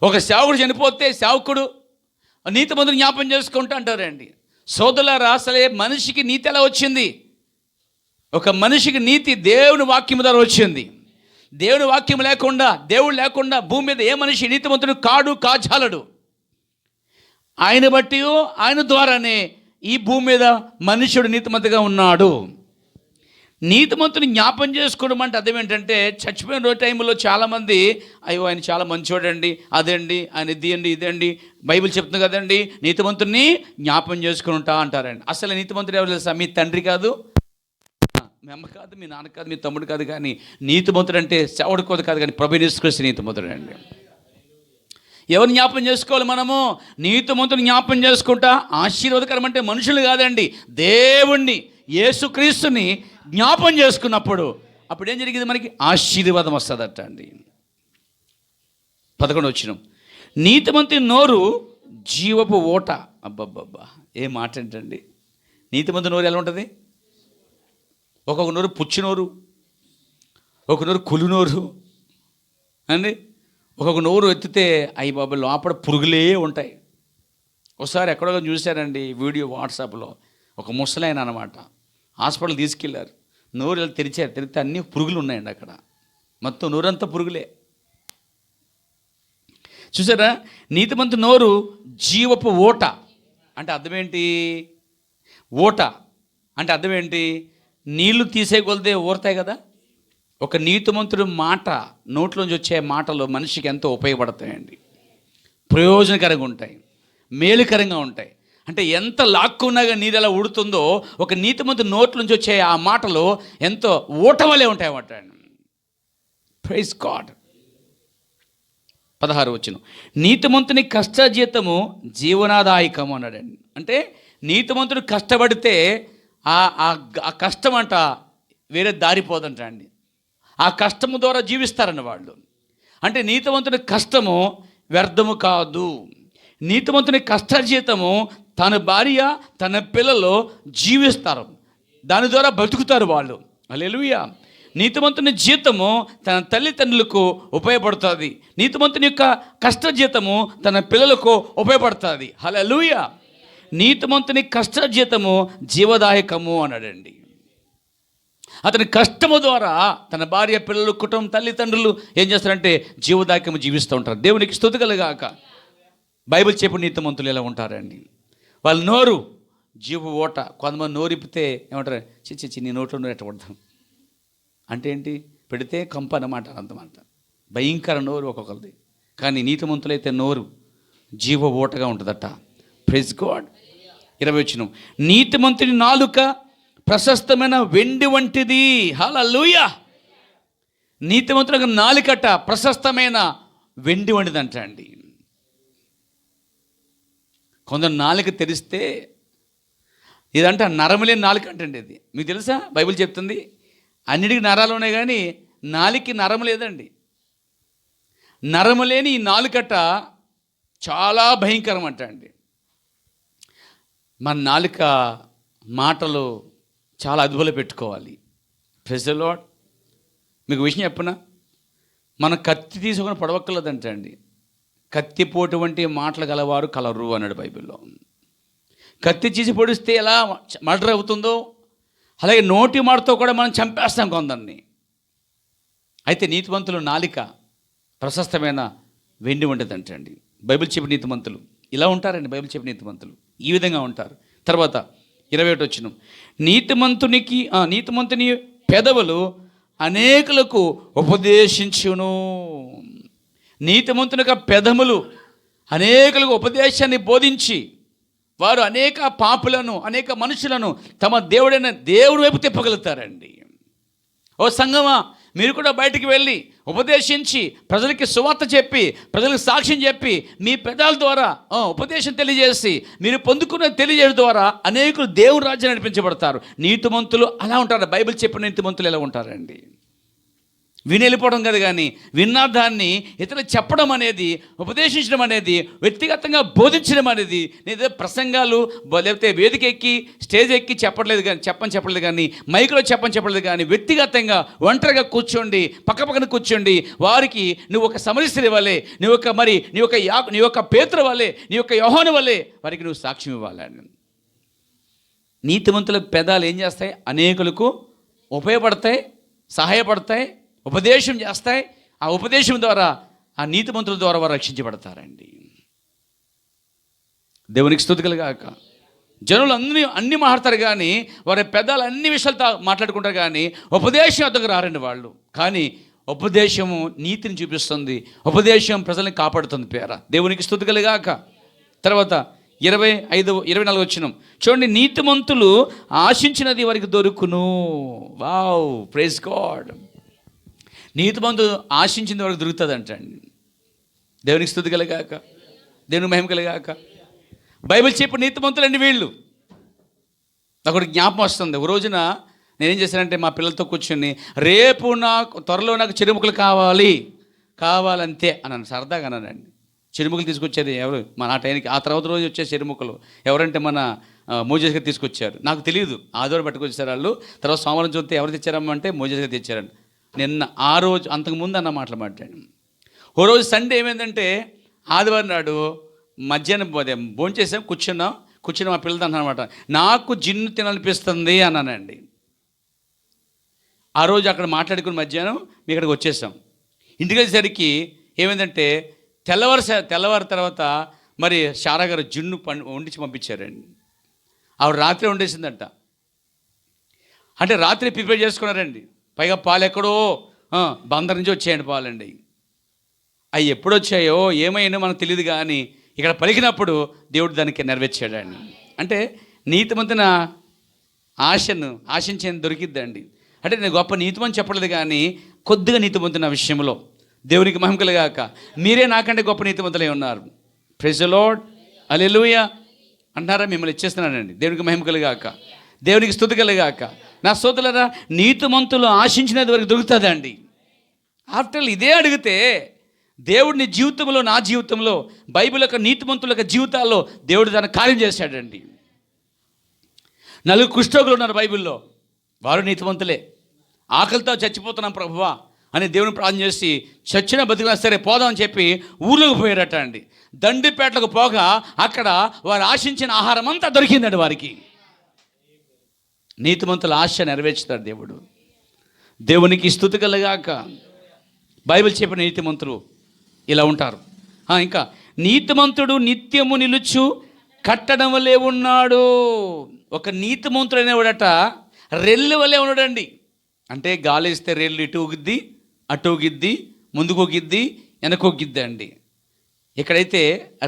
ఒక సేవకుడు చనిపోతే సేవకుడు నీతిమంతుని జ్ఞాపం చేసుకుంటూ అంటారండి. సోదరులారా, అసలే మనిషికి నీతి ఎలా వచ్చింది? ఒక మనిషికి నీతి దేవుని వాక్యం ద్వారా వచ్చింది. దేవుని వాక్యం లేకుండా, దేవుడు లేకుండా భూమి మీద ఏ మనిషి నీతిమంతుడు కాజాలడు. ఆయన బట్టి, ఆయన ద్వారానే ఈ భూమి మీద మనుష్యుడు నీతిమంతుగా ఉన్నాడు. నీతిమంతుని జ్ఞాపం చేసుకోవడం అంటే అర్థం ఏంటంటే, చచ్చిపోయిన టైంలో చాలామంది అయ్యో ఆయన చాలా మంచివాడండి, అదండి ఆయన ఇదండి బైబిల్ చెప్తుంది కదండి, నీతిమంతుని జ్ఞాపం చేసుకుని ఉంటా అంటారండి. అసలు నీతిమంతుడు ఎవరు తెలుసా? మీ తండ్రి కాదు, మీ అమ్మ కాదు, మీ నాన్న కాదు, మీ తమ్ముడు కాదు. కానీ నీతిమంతుడు అంటే సేవడు కోదు కాదు, కానీ ప్రభువుని యేసుక్రీస్తు నీతిమంతుడు అండి. ఎవరిని జ్ఞాపం చేసుకోవాలి మనము? నీతిమంతుని జ్ఞాపం చేసుకుంటా. ఆశీర్వాదకరం అంటే మనుషులు కాదండి, దేవుణ్ణి, యేసుక్రీస్తుని జ్ఞాపం చేసుకున్నప్పుడు అప్పుడు ఏం జరిగింది? మనకి ఆశీర్వాదం వస్తుందట అండి. 11 వచనం, నీతిమంతుని నోరు జీవపు ఓట. అబ్బబ్బబ్బా, ఏ మాట ఏంటండి! నీతిమంతుని నోరు ఎలా ఉంటుంది? ఒక్కొక్క నోరు పుచ్చినోరు, ఒక నోరు కులినోరు అండి. ఒక్కొక్క నోరు ఎత్తితే అయ్యి బాబు లోపల పురుగులే ఉంటాయి. ఒకసారి ఎక్కడో చూశారండి వీడియో వాట్సాప్లో. ఒక ముసలాయన అనమాట, హాస్పిటల్ తీసుకెళ్ళారు. నోరు ఇలా తెరిస్తే అన్నీ పురుగులు ఉన్నాయండి అక్కడ. మొత్తం నోరంతా పురుగులే. చూసారా? నీతిమంతు నోరు జీవపు ఓట అంటే అర్థం ఏంటి? ఓట అంటే అర్థం ఏంటి? నీళ్లు తీసే కొలితే ఊరుతాయి కదా. ఒక నీతిమంతుడు మాట, నోట్లోంచి వచ్చే మాటలు మనిషికి ఎంతో ఉపయోగపడతాయండి, ప్రయోజనకరంగా ఉంటాయి, మేలుకరంగా ఉంటాయి. అంటే ఎంత లాక్కున్నాగా నీరు ఎలా ఉడుతుందో, ఒక నీతిమంతుడు నోట్లోంచి వచ్చే ఆ మాటలు ఎంతో ఊటవలే ఉంటాయి అన్నమాట. Praise God. 16 వచనం, నీతిమంతుని కష్టజీతము జీవనాదాయకము అన్నాడండి. అంటే నీతిమంతుడు కష్టపడితే ఆ కష్టం అంట వేరే దారిపోదంట అండి. ఆ కష్టము ద్వారా జీవిస్తారన్న వాళ్ళు. అంటే నీతిమంతుని కష్టము వ్యర్థము కాదు. నీతిమంతుని కష్టజీతము తన భార్య, తన పిల్లలు జీవిస్తారు, దాని ద్వారా బతుకుతారు వాళ్ళు. హల్లెలూయా. నీతిమంతుని జీతము తన తల్లిదండ్రులకు ఉపయోగపడుతుంది. నీతిమంతుని యొక్క కష్టజీతము తన పిల్లలకు ఉపయోగపడుతుంది. హల్లెలూయా. నీతిమంతుని కష్టజీతము జీవదాయకము అన్నాడండి. అతని కష్టము ద్వారా తన భార్య, పిల్లలు, కుటుంబం, తల్లిదండ్రులు ఏం చేస్తారంటే జీవదాయకము జీవిస్తూ ఉంటారు. దేవునికి స్తుతి కలుగాక. బైబిల్ చెప్పిన నీతిమంతులు ఎలా ఉంటారండి? వాళ్ళ నోరు జీవ ఓట. కొంతమంది నోరు ఇప్పితే ఏమంటారు? చిచ్చి నీ నోట్లో ఎట్టబడతాం అంటే ఏంటి? పెడితే కంప అన్నమాట, అంతమాట. భయంకర నోరు ఒక్కొక్కరిది. కానీ నీతిమంతులైతే నోరు జీవ ఓటగా ఉంటుందట. Praise God. 20 వచనం, నీతిమంతుని నాలుక ప్రశస్తమైన వెండి వంటిది. హల్లెలూయా. నీతిమంతులకు నాలుకట ప్రశస్తమైన వెండి వంటిదంట అండి. కొందరు నాలుక తెరిస్తే ఇదంట నరములేని నాలుక అంటండి. ఇది మీకు తెలుసా? బైబిల్ చెప్తుంది అన్నిటికీ నరాలు ఉన్నాయి కానీ నాలుకకి నరము లేదండి. నరము లేని ఈ నాలుకట చాలా భయంకరం అంట అండి. మన నాలుక మాటలు చాలా అదుపులో పెట్టుకోవాలి. Praise the Lord. మీకు విషయం చెప్పనా? మన కత్తి తీసుకొని పొడవక్కర్లేదంట అండి. కత్తిపోటు వంటి మాటలు గలవారు కలరు అన్నాడు బైబిల్లో. కత్తి తీసి పొడిస్తే ఎలా మర్డర్ అవుతుందో అలాగే నోటి మాటతో కూడా మనం చంపేస్తాం కొందరిని. అయితే నీతిమంతులు నాలిక ప్రశస్తమైన వెండి వంటిదంటండి. బైబిల్ చెప్పిన నీతిమంతులు ఇలా ఉంటారండి. బైబిల్ చెప్పిన నీతిమంతులు ఈ విధంగా ఉంటారు. తర్వాత 21 వచనం, నీతిమంతుని పెదవులు అనేకులకు ఉపదేశించును. నీతిమంతుని యొక్క పెదములు అనేకులకు ఉపదేశాన్ని బోధించి వారు అనేక పాపులను, అనేక మనుషులను తమ దేవుడి వైపు తిప్పగలుగుతారండి. ఓ సంగమా, మీరు కూడా బయటికి వెళ్ళి ఉపదేశించి ప్రజలకి సువార్త చెప్పి, ప్రజలకు సాక్ష్యం చెప్పి, మీ పెదాల ద్వారా ఉపదేశం తెలియజేసి మీరు పొందుకున్న తెలియజేయడం ద్వారా అనేకులు దేవుని రాజ్యాన్ని నడిపించబడతారు. నీతిమంతులు అలా ఉంటారు. బైబిల్ చెప్పిన నీతిమంతులు ఎలా ఉంటారండి? విని వెళ్ళిపోవడం కదా, కానీ విన్న దాన్ని ఇతరులకు చెప్పడం అనేది, ఉపదేశించడం అనేది, వ్యక్తిగతంగా బోధించడం అనేది, నేను ప్రసంగాలు లేకపోతే వేదిక ఎక్కి స్టేజ్ ఎక్కి చెప్పలేదు కానీ మైక్లో చెప్పలేదు కానీ వ్యక్తిగతంగా ఒంటరిగా కూర్చోండి, పక్కన కూర్చోండి, వారికి నువ్వు ఒక సమరస్త్రీ వల్లే, నీ యొక్క పేతురు వల్లే, నీ యొక్క యోహాను వల్లే వారికి నువ్వు సాక్ష్యం ఇవ్వాలి. నీతిమంతుల పెదాలు ఏం చేస్తాయి? అనేకులకు ఉపయోగపడతాయి, సహాయపడతాయి, ఉపదేశం చేస్తాయి. ఆ ఉపదేశం ద్వారా, ఆ నీతిమంతుల ద్వారా వారు రక్షించబడతారండి. దేవునికి స్తుతి కలుగాక. జనులు అన్ని మాట్లాడతారు కానీ వారి పెద్దలు అన్ని విషయాలతో మాట్లాడుకుంటారు కానీ ఉపదేశం వద్దకు రారండి వాళ్ళు. కానీ ఉపదేశము నీతిని చూపిస్తుంది, ఉపదేశం ప్రజల్ని కాపాడుతుంది పేర. దేవునికి స్తుతి కలుగాక. తర్వాత 24 వచనం చూడండి, నీతిమంతులు ఆశించినది వారికి దొరుకును. Wow, praise God. నీతిమంతులు ఆశించింది వారికి దొరుకుతుంది అంటండి. దేవునికి స్తుతి కలుగాక, దేవునికి మహిమ కలుగాక. బైబిల్ చెప్పి నీతిమంతులండి వీళ్ళు. నాకు జ్ఞాపకం వస్తుంది. ఒక రోజున నేనేం చేశానంటే మా పిల్లలతో కూర్చొని, రేపు త్వరలో నాకు చెరుముకలు కావాలంతే అన్నాను, సరదాగా అన్నానండి. చెరుముకలు తీసుకొచ్చేది ఎవరు? మన ఆ టైంకి, ఆ తర్వాత రోజు వచ్చే చెరుముకలు ఎవరంటే మన మోజేస్ గారు తీసుకొచ్చారు. నాకు తెలియదు, ఆదివారం పట్టుకొచ్చారు వాళ్ళు. తర్వాత సోమవారం చూస్తే ఎవరు తెచ్చారమ్మ అంటే మోజేస్ గారు తెచ్చారండి. నిన్న ఆ రోజు అంతకుముందు అన్న మాటలు మాట్లాడాను. ఓ రోజు సండే ఏమైందంటే, ఆదివారం నాడు మధ్యాహ్నం భోంచేసాం, కూర్చుని మా పిల్లలతో అన్నమాట, నాకు జిన్ను తినాలనిపిస్తుంది అన్నానండి. ఆ రోజు అక్కడ మాట్లాడుకుని మధ్యాహ్నం మీ ఇక్కడికి వచ్చేసాం. ఇంటికి వచ్చేసరికి ఏమైందంటే, తెల్లవారు తర్వాత మరి శారా గారు జిన్ను వండించి పంపించారండి. ఆవిడ రాత్రి వండేసిందంట. అంటే రాత్రి ప్రిపేర్ చేసుకున్నారండి. పైగా పాలు ఎక్కడో బందర్ నుంచి వచ్చాయండి పాలండి. అవి ఎప్పుడు వచ్చాయో ఏమైనా మనకు తెలియదు, కానీ ఇక్కడ పలికినప్పుడు దేవుడు దానికి నెరవేర్చాడండి. అంటే నీతిమంతున ఆశించేది దొరికిద్దండి. అంటే నేను గొప్ప నీతిమంతు చెప్పలేదు, కానీ కొద్దిగా నీతిమంతున్న విషయంలో దేవునికి మహిమ కలుగాక. మీరే నాకంటే గొప్ప నీతిమంతులై ఉన్నారు. ప్రైజ్ ది లార్డ్, హల్లెలూయా అంటారా? మిమ్మల్ని ఇచ్చేస్తున్నానండి. దేవునికి మహిమ కలుగాక, దేవునికి స్తుతి కలుగాక. నా సోదరులారా, నీతిమంతులు ఆశించినది వరకు దొరుకుతుందండి. ఆఫ్టర్ ఇదే అడిగితే దేవుడు నీ జీవితంలో, నా జీవితంలో, బైబిల్ యొక్క నీతిమంతుల యొక్క జీవితాల్లో దేవుడు దాన్ని కార్యం చేశాడండి. 4 కుష్ఠరోగులు ఉన్నారు బైబిల్లో, వారు నీతిమంతులే. ఆకలితో చచ్చిపోతున్నాం ప్రభువా అని దేవుని ప్రార్థన చేసి, చచ్చిన బతికినా సరే పోదామని చెప్పి ఊర్లోకి పోయారట అండి. దండిపేటలకు పోగా అక్కడ వారు ఆశించిన ఆహారం అంతా దొరికిందండి వారికి. నీతిమంతుల ఆశ నెరవేర్చుతాడు దేవుడు. దేవునికి స్తుతి కలుగాక. బైబిల్ చెప్పిన నీతిమంతులు ఇలా ఉంటారు. ఇంకా నీతిమంతుడు నిత్యము నిలుచు కట్టడం వల్లే ఉన్నాడు. ఒక నీతిమంతుడు అనేవాడట రెల్లు వల్లే ఉన్నాడండి. అంటే గాలి ఇస్తే రెల్లు ఇటు ఊగిద్ది, అటు ఊగిద్ది, ముందుకు ఊగిద్ది, వెనక ఊగిద్ది అండి. ఇక్కడైతే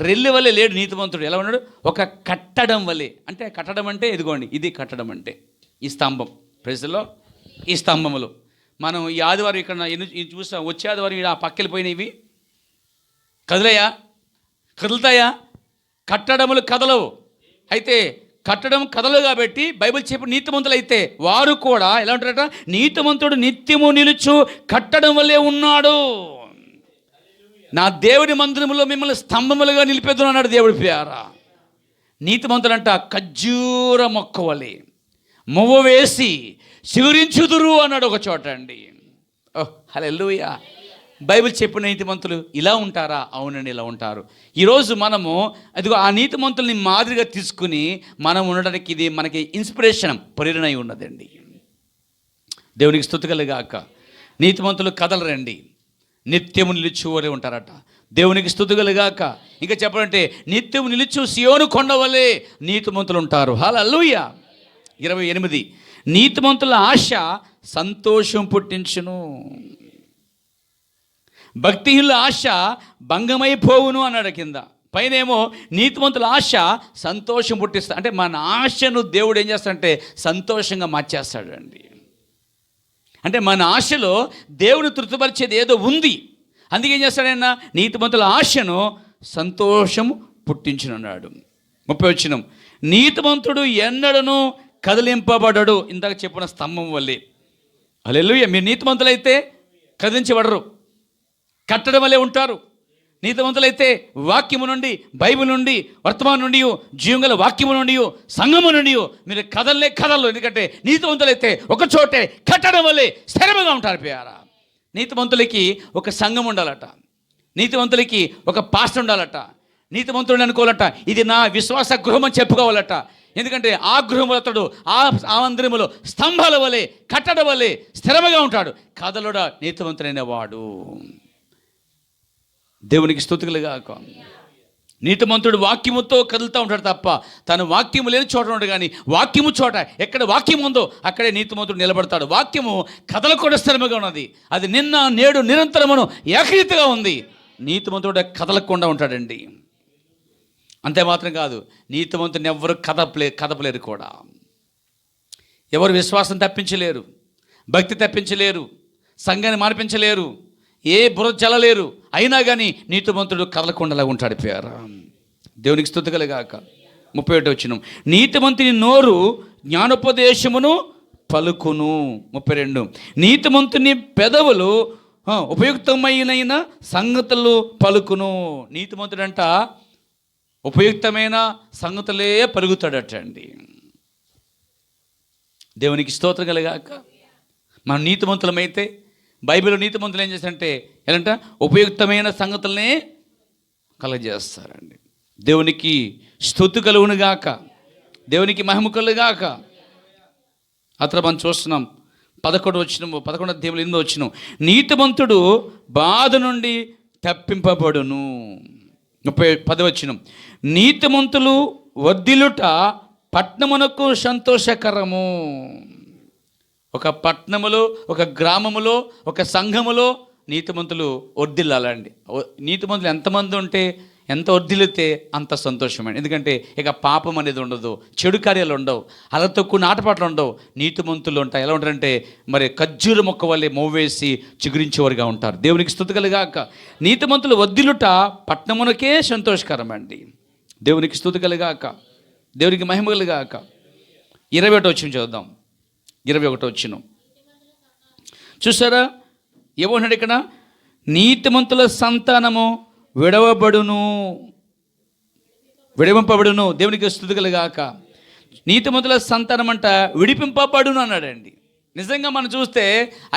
రెల్లు వల్లే లేడు నీతిమంతుడు. ఎలా ఉన్నాడు? ఒక కట్టడం వల్లే. అంటే కట్టడం అంటే ఇదిగోండి, ఇది కట్టడం అంటే ఈ స్తంభం. ప్రజల్లో ఈ స్తంభములు మనం ఈ ఆదివారం ఇక్కడ చూసాం. వచ్చే ఆదివారం ఆ పక్కెళ్ళిపోయినవి కదులుతాయా? కట్టడములు కదలవు. అయితే కట్టడం కదలు కాబట్టి బైబిల్ చెప్పిన నీతిమంతులు అయితే వారు కూడా ఎలా ఉంటారట? నీతిమంతుడు నిత్యము నిలుచు కట్టడం వల్లే ఉన్నాడు. నా దేవుని మందిరములో మిమ్మల్ని స్తంభములుగా నిలిపేద్దును అన్నాడు దేవుడి పేర. నీతిమంతులంట ఖర్జూర మొక్క వలె మువ్వ వేసి చిగురించుదురు అన్నాడు ఒక చోట అండి. ఓహ్ హల్లెలూయా. బైబిల్ చెప్పిన నీతిమంతులు ఇలా ఉంటారా? అవునండి, ఇలా ఉంటారు. ఈరోజు మనము అదిగో ఆ నీతిమంతుల్ని మాదిరిగా తీసుకుని మనం ఉండడానికి ఇది మనకి ఇన్స్పిరేషన్, ప్రేరణ అయి ఉన్నదండి. దేవునికి స్తుతి కలుగాక. నీతిమంతులు కదలరండి, నిత్యము నిలుచువలే ఉంటారట. దేవునికి స్తుతి కలుగాక. ఇంకా చెప్పాలంటే నిత్యము నిలుచు సియోను కొండ వలె నీతిమంతులు ఉంటారు. హల్లెలూయా. 28 నీతిమంతుల ఆశ సంతోషం పుట్టించును, భక్తిహీనుల ఆశ భంగమైపోవును అన్నాడు కింద. పైనేమో నీతిమంతుల ఆశ సంతోషం పుట్టిస్తా. అంటే మన ఆశను దేవుడు ఏం చేస్తాడంటే సంతోషంగా మార్చేస్తాడండి. అంటే మన ఆశలో దేవుని తృప్తిపరిచేది ఏదో ఉంది. అందుకే ఏం చేస్తాడైనా నీతిమంతుల ఆశను సంతోషం పుట్టించునున్నాడు. 30 వచనం, నీతిమంతుడు ఎన్నడను కదిలింపబడడు. ఇందాక చెప్పిన స్తంభం వల్లే. హల్లెలూయా. మీరు నీతిమంతులైతే కదిలించబడరు, కట్టడం వల్లే ఉంటారు. నీతిమంతులైతే వాక్యము నుండి, బైబిల్ నుండి, వర్తమానం నుండి, జీవంగల వాక్యము నుండి, సంఘము నుండి మీరు కదలరు. ఎందుకంటే నీతిమంతులైతే ఒక చోటే కట్టడం వల్లే స్థిరముగా ఉంటారు. ప్రియారా, నీతిమంతులకి ఒక సంఘం ఉండాలట, నీతిమంతులకి ఒక పాస్టర్ ఉండాలట, నీతిమంతుడు అనుకోవాలట ఇది నా విశ్వాస గృహం అని చెప్పుకోవాలట. ఎందుకంటే ఆ గృహములు అతడు ఆ మందిరములో స్తంభాల వలె కట్టడం వలె స్థిరముగా ఉంటాడు. కదలుడ నీతిమంతుడైన వాడు. దేవునికి స్తుతులుగాక. నీతిమంతుడు వాక్యముతో కదులుతూ ఉంటాడు తప్ప తను వాక్యము లేని చోట ఉంటాడు. కానీ వాక్యము చోట, ఎక్కడ వాక్యం ఉందో అక్కడే నీతిమంతుడు నిలబడతాడు. వాక్యము కదలకుండా స్థిరముగా ఉన్నది. అది నిన్న నేడు నిరంతరమును ఏకరీతిగా ఉంది. నీతిమంతుడు కదలకుండా ఉంటాడండి. అంతే మాత్రం కాదు, నీతిమంతుని ఎవరు కదపలేరు కూడా. ఎవరు విశ్వాసం తప్పించలేరు, భక్తి తప్పించలేరు, సంఘాన్ని మార్పించలేరు, ఏ బుర్ర చల్లలేరు. అయినా కానీ నీతిమంతుడు కదలకుండా ఉంటాడు. పేరు దేవునికి స్తుతి కలుగాక. 31 వచనం, నీతిమంతుని నోరు జ్ఞానోపదేశమును పలుకును. 32, నీతిమంతుని పెదవులు ఉపయుక్తమైన సంగతులు పలుకును. నీతిమంతుడంట ఉపయుక్తమైన సంగతులే పలుకుతాడటండి. దేవునికి స్తోత్రం కలుగాక. మనం నీతిమంతులమైతే, బైబిల్లో నీతిమంతులు ఏం చేస్తారంటే ఎలాంట ఉపయుక్తమైన సంగతులనే కలగజేస్తారండి. దేవునికి స్తుతి కలుగునుగాక, దేవునికి మహిమ కలుగుగాక. అతను మనం చూస్తున్నాం 11 అధ్యాయంలో 8 వచనం, నీతిమంతుడు బాధ నుండి తప్పింపబడును. 10 వచనం, నీతిమంతులు వర్ధిల్లుట పట్టణమునకు సంతోషకరము. ఒక పట్టణములో, ఒక గ్రామములో, ఒక సంఘములో నీతిమంతులు వర్ధిల్లాలండి. నీతిమంతులు ఎంతమంది ఉంటే, ఎంత వర్ధిల్లితే అంత సంతోషమండి. ఎందుకంటే ఇక పాపం అనేది ఉండదు, చెడు కార్యాలు ఉండవు, అలా తక్కువ నాటపాట్లు ఉండవు. నీతిమంతులు ఉంటాయి. ఎలా ఉంటారంటే మరి ఖర్జూర మొక్క వల్లే మోవేసి చిగురించేవారుగా ఉంటారు. దేవునికి స్తుతి కలుగాక. నీతిమంతులు వర్ధిల్లుట పట్టణమునకే సంతోషకరం అండి. దేవునికి స్తుతి కలుగాక, దేవునికి మహిమ కలుగాక. 21 వచనం చదువుదాం. 21 వచనం చూసారా, ఏమన్నాడు ఇక్కడ? నీతిమంతుల సంతానము విడవింపబడును. దేవునికి స్తుతి కలుగాక. నీతిమంతుల సంతానం అంట విడిపింపబడును అన్నాడండి. నిజంగా మనం చూస్తే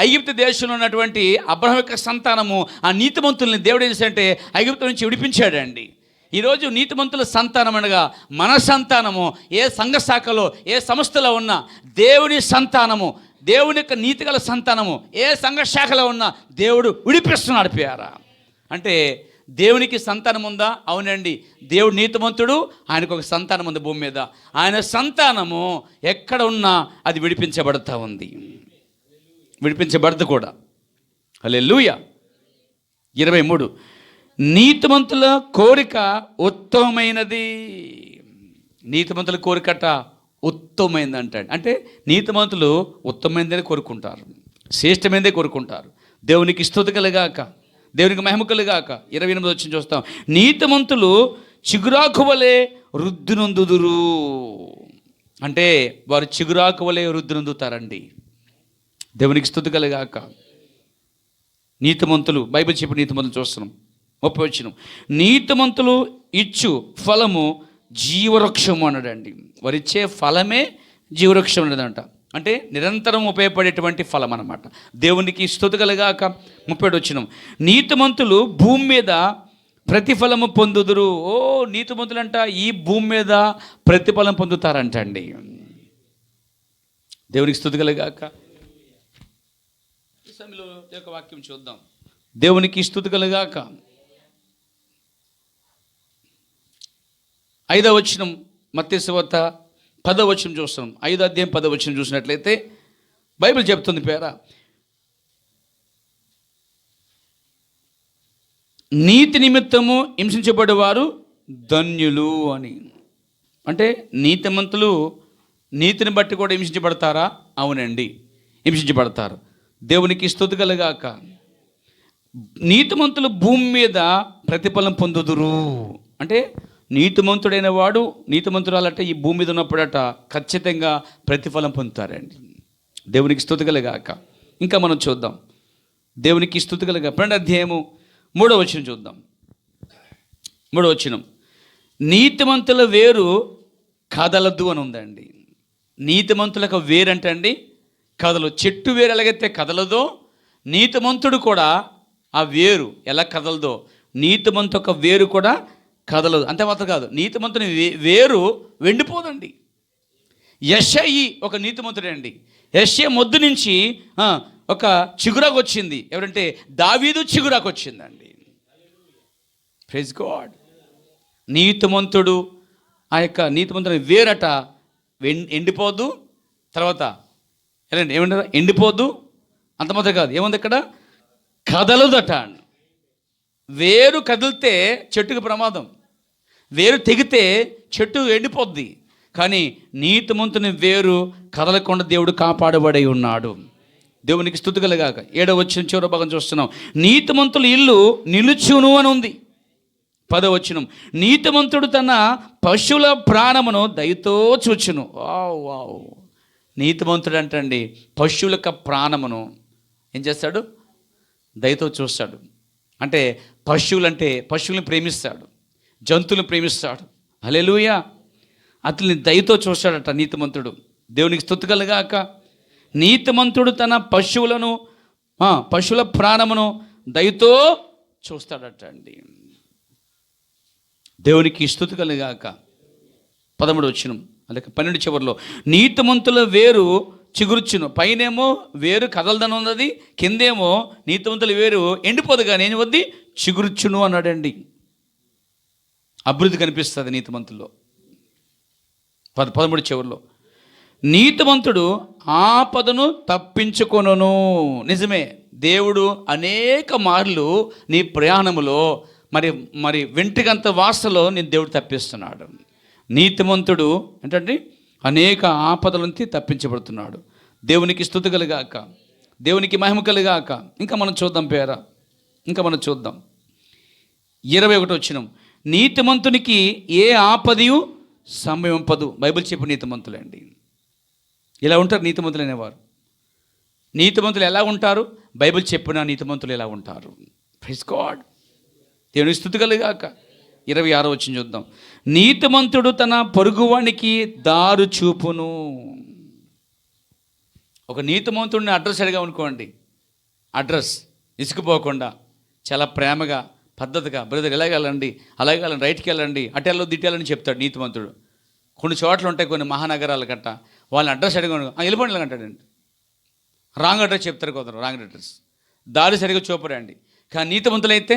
ఐగుప్తు దేశంలో ఉన్నటువంటి అబ్రహాము యొక్క సంతానము ఆ నీతిమంతుల్ని దేవుడు ఏం చేశాడంటే ఐగుప్తు నుంచి విడిపించాడండి. ఈరోజు నీతిమంతుల సంతానం అనగా మన సంతానము, ఏ సంఘ శాఖలో, ఏ సంస్థలో ఉన్న దేవుని సంతానము, దేవుని యొక్క నీతిగల సంతానము ఏ సంఘ శాఖలో ఉన్నా దేవుడు విడిపిస్తున్నాడు. ప్రియారా, అంటే దేవునికి సంతానం ఉందా? అవునండి, దేవుడు నీతిమంతుడు, ఆయనకు ఒక సంతానం ఉంది భూమి మీద. ఆయన సంతానము ఎక్కడ ఉన్నా అది విడిపించబడుతూ ఉంది, విడిపించబడదు కూడా. హల్లెలూయా. 23, నీతిమంతుల కోరిక ఉత్తమమైనది. నీతిమంతుల కోరికట ఉత్తమమైనది అంటాడు. అంటే నీతిమంతులు ఉత్తమమైనదే కోరుకుంటారు, శ్రేష్టమైనదే కోరుకుంటారు. దేవునికి స్తుతి కలుగాక, దేవునికి మహిమ కలుగాక. 28 వచ్చి చూస్తాం, నీతిమంతులు చిగురాకు వలె వృద్ధి నొందుదురు. అంటే వారు చిగురాకు వలె వృద్ధి నొందుతారండి. దేవునికి స్తుతి కలుగాక. నీతిమంతులు, బైబిల్ చెప్పి నీతిమంతులు చూస్తున్నాం. 30 వచనం, నీతిమంతులు ఇచ్చు ఫలము జీవవృక్షము అన్నాడండి. వారిచ్చే ఫలమే జీవవృక్షం అనేదంట. అంటే నిరంతరం ఉపయోగపడేటువంటి ఫలం అన్నమాట. దేవునికి స్తుతి కలుగాక. 30 వచనం, నీతిమంతులు భూమి మీద ప్రతిఫలము పొందుదురు. నీతిమంతులంట ఈ భూమి మీద ప్రతిఫలం పొందుతారంట అండి. దేవునికి స్తుతి కలుగాక. ఈ సమయంలో ఒక వాక్యం చూద్దాం. దేవునికి స్తుతి కలుగాక. 5వ వచనం, మత్తయి సువార్త 10వ వచనం చూస్తున్నాం. 5వ అధ్యాయం 10వ వచనం చూసినట్లయితే బైబిల్ చెప్తుంది పేరా, నీతి నిమిత్తము హింసించబడేవారు ధన్యులు అని. అంటే నీతిమంతులు నీతిని బట్టి కూడా హింసించబడతారా? అవునండి, హింసించబడతారు. దేవునికి స్తుతి కలుగాక. నీతిమంతులు భూమి మీద ప్రతిఫలం పొందుదురు. అంటే నీతిమంతుడైన వాడు, నీతిమంతురాలంటే ఈ భూమి మీద ఉన్నప్పుడట ఖచ్చితంగా ప్రతిఫలం పొందుతారండి. దేవునికి స్తుతి కలుగాక. ఇంకా మనం చూద్దాం. దేవునికి స్తుతి కలుగా. 12వ అధ్యాయము 3వ వచనం చూద్దాం. 3వ వచనం, నీతిమంతుల వేరు కదలదు అని ఉందండి. నీతిమంతులకు వేరు అంటే అండి కదలు. చెట్టు వేరు ఎలాగైతే కదలదో, నీతిమంతుడు కూడా ఆ వేరు ఎలా కదలదో, నీతిమంతు యొక్క వేరు కూడా కదలదు. అంతే మాత్రం కాదు, నీతిమంతుని వేరు వెండిపోదండి. యెషయి ఒక నీతిమంతుడే అండి. యెషయి మొద్దు నుంచి ఒక చిగురాకు వచ్చింది. ఎవరంటే దావీదు చిగురాకు వచ్చిందండి. Praise God. నీతిమంతుడు ఆ యొక్క నీతిమంతుని వేరట ఎండిపోదు. తర్వాత ఏమంటారు, ఎండిపోదు. అంత మాత్రం కాదు, ఏముంది ఇక్కడ, కదలదట. వేరు కదిలితే చెట్టుకు ప్రమాదం, వేరు తెగితే చెట్టు ఎండిపోద్ది. కానీ నీతిమంతుని వేరు కదలకుండా దేవుడు కాపాడబడి ఉన్నాడు. దేవునికి స్తుతి కలుగాక. 7వ వచనం చివరి భాగం చూస్తున్నాం. నీతిమంతుల ఇల్లు నిలుచును అని ఉంది. 10వ వచనం, నీతిమంతుడు తన పశువుల ప్రాణమును దయతో చూచును. Wow wow. నీతిమంతుడు అంటండి పశువుల యొక్క ప్రాణమును ఏం చేస్తాడు, దయతో చూస్తాడు. అంటే పశువులంటే పశువులను ప్రేమిస్తాడు, జంతువులను ప్రేమిస్తాడు. హల్లెలూయా. అతని దయతో చూస్తాడట నీతిమంతుడు. దేవునికి స్తుతి కలుగాక. నీతిమంతుడు తన పశువుల ప్రాణమును దయతో చూస్తాడట అండి. దేవునికి స్తుతి కలుగాక. 13వ వచనం, అలాగే 12 చివరిలో, నీతిమంతుల వేరు చిగురుచును. పైనేమో వేరు కదలదని ఉన్నది, కిందేమో నీతిమంతుల వేరు ఎండిపోదు కానీ ఏం వద్ది, చిగురుచును అన్నాడండి. అభివృద్ధి కనిపిస్తుంది నీతిమంతుల్లో. 13 చివరిలో, నీతిమంతుడు ఆపదను తప్పించుకొనును. నిజమే, దేవుడు అనేక మార్లు నీ ప్రయాణములో మరి వెంట్రుకంత వాసలో నేను దేవుడు తప్పిస్తున్నాడు. నీతిమంతుడు ఏంటంటే అనేక ఆపదల నుంచి తప్పించబడుతున్నాడు. దేవునికి స్తుతి కలుగాక. దేవునికి మహిమ కలుగాక. ఇంకా మనం చూద్దాం 21వ వచనం, నీతిమంతునికి ఏ ఆపదయు సంభవింపదు. బైబిల్ చెప్పు నీతిమంతులే అండి. ఇలా ఉంటారు నీతిమంతులు అనేవారు. నీతిమంతులు ఎలా ఉంటారు, బైబిల్ చెప్పిన నీతిమంతులు ఎలా ఉంటారు. Praise God. దేవుని స్తుతి కలుగాక. 26వ వచనం చూద్దాం. నీతిమంతుడు తన పొరుగువానికి దారు చూపును. ఒక నీతిమంతుడిని అడ్రస్ అడిగా అనుకోండి, అడ్రస్ ఇసుకుపోకుండా చాలా ప్రేమగా పద్ధతిగా, బ్రదర్ ఇలాగ వెళ్ళండి, అలాగే వెళ్ళండి, రైట్కి వెళ్ళండి, అటెల్లో దిట్టెళ్ళని చెప్తాడు నీతిమంతుడు. కొన్ని చోట్ల ఉంటాయి, కొన్ని మహానగరాల గట్ట, వాళ్ళని అడ్రస్ అడిగాను వెళ్ళిపోండి అంటాడండి. రాంగ్ అడ్రస్ చెప్తారు కొందరు, రాంగ్ అడ్రస్, దారి సరిగా చూపరండి. కానీ నీతిమంతులైతే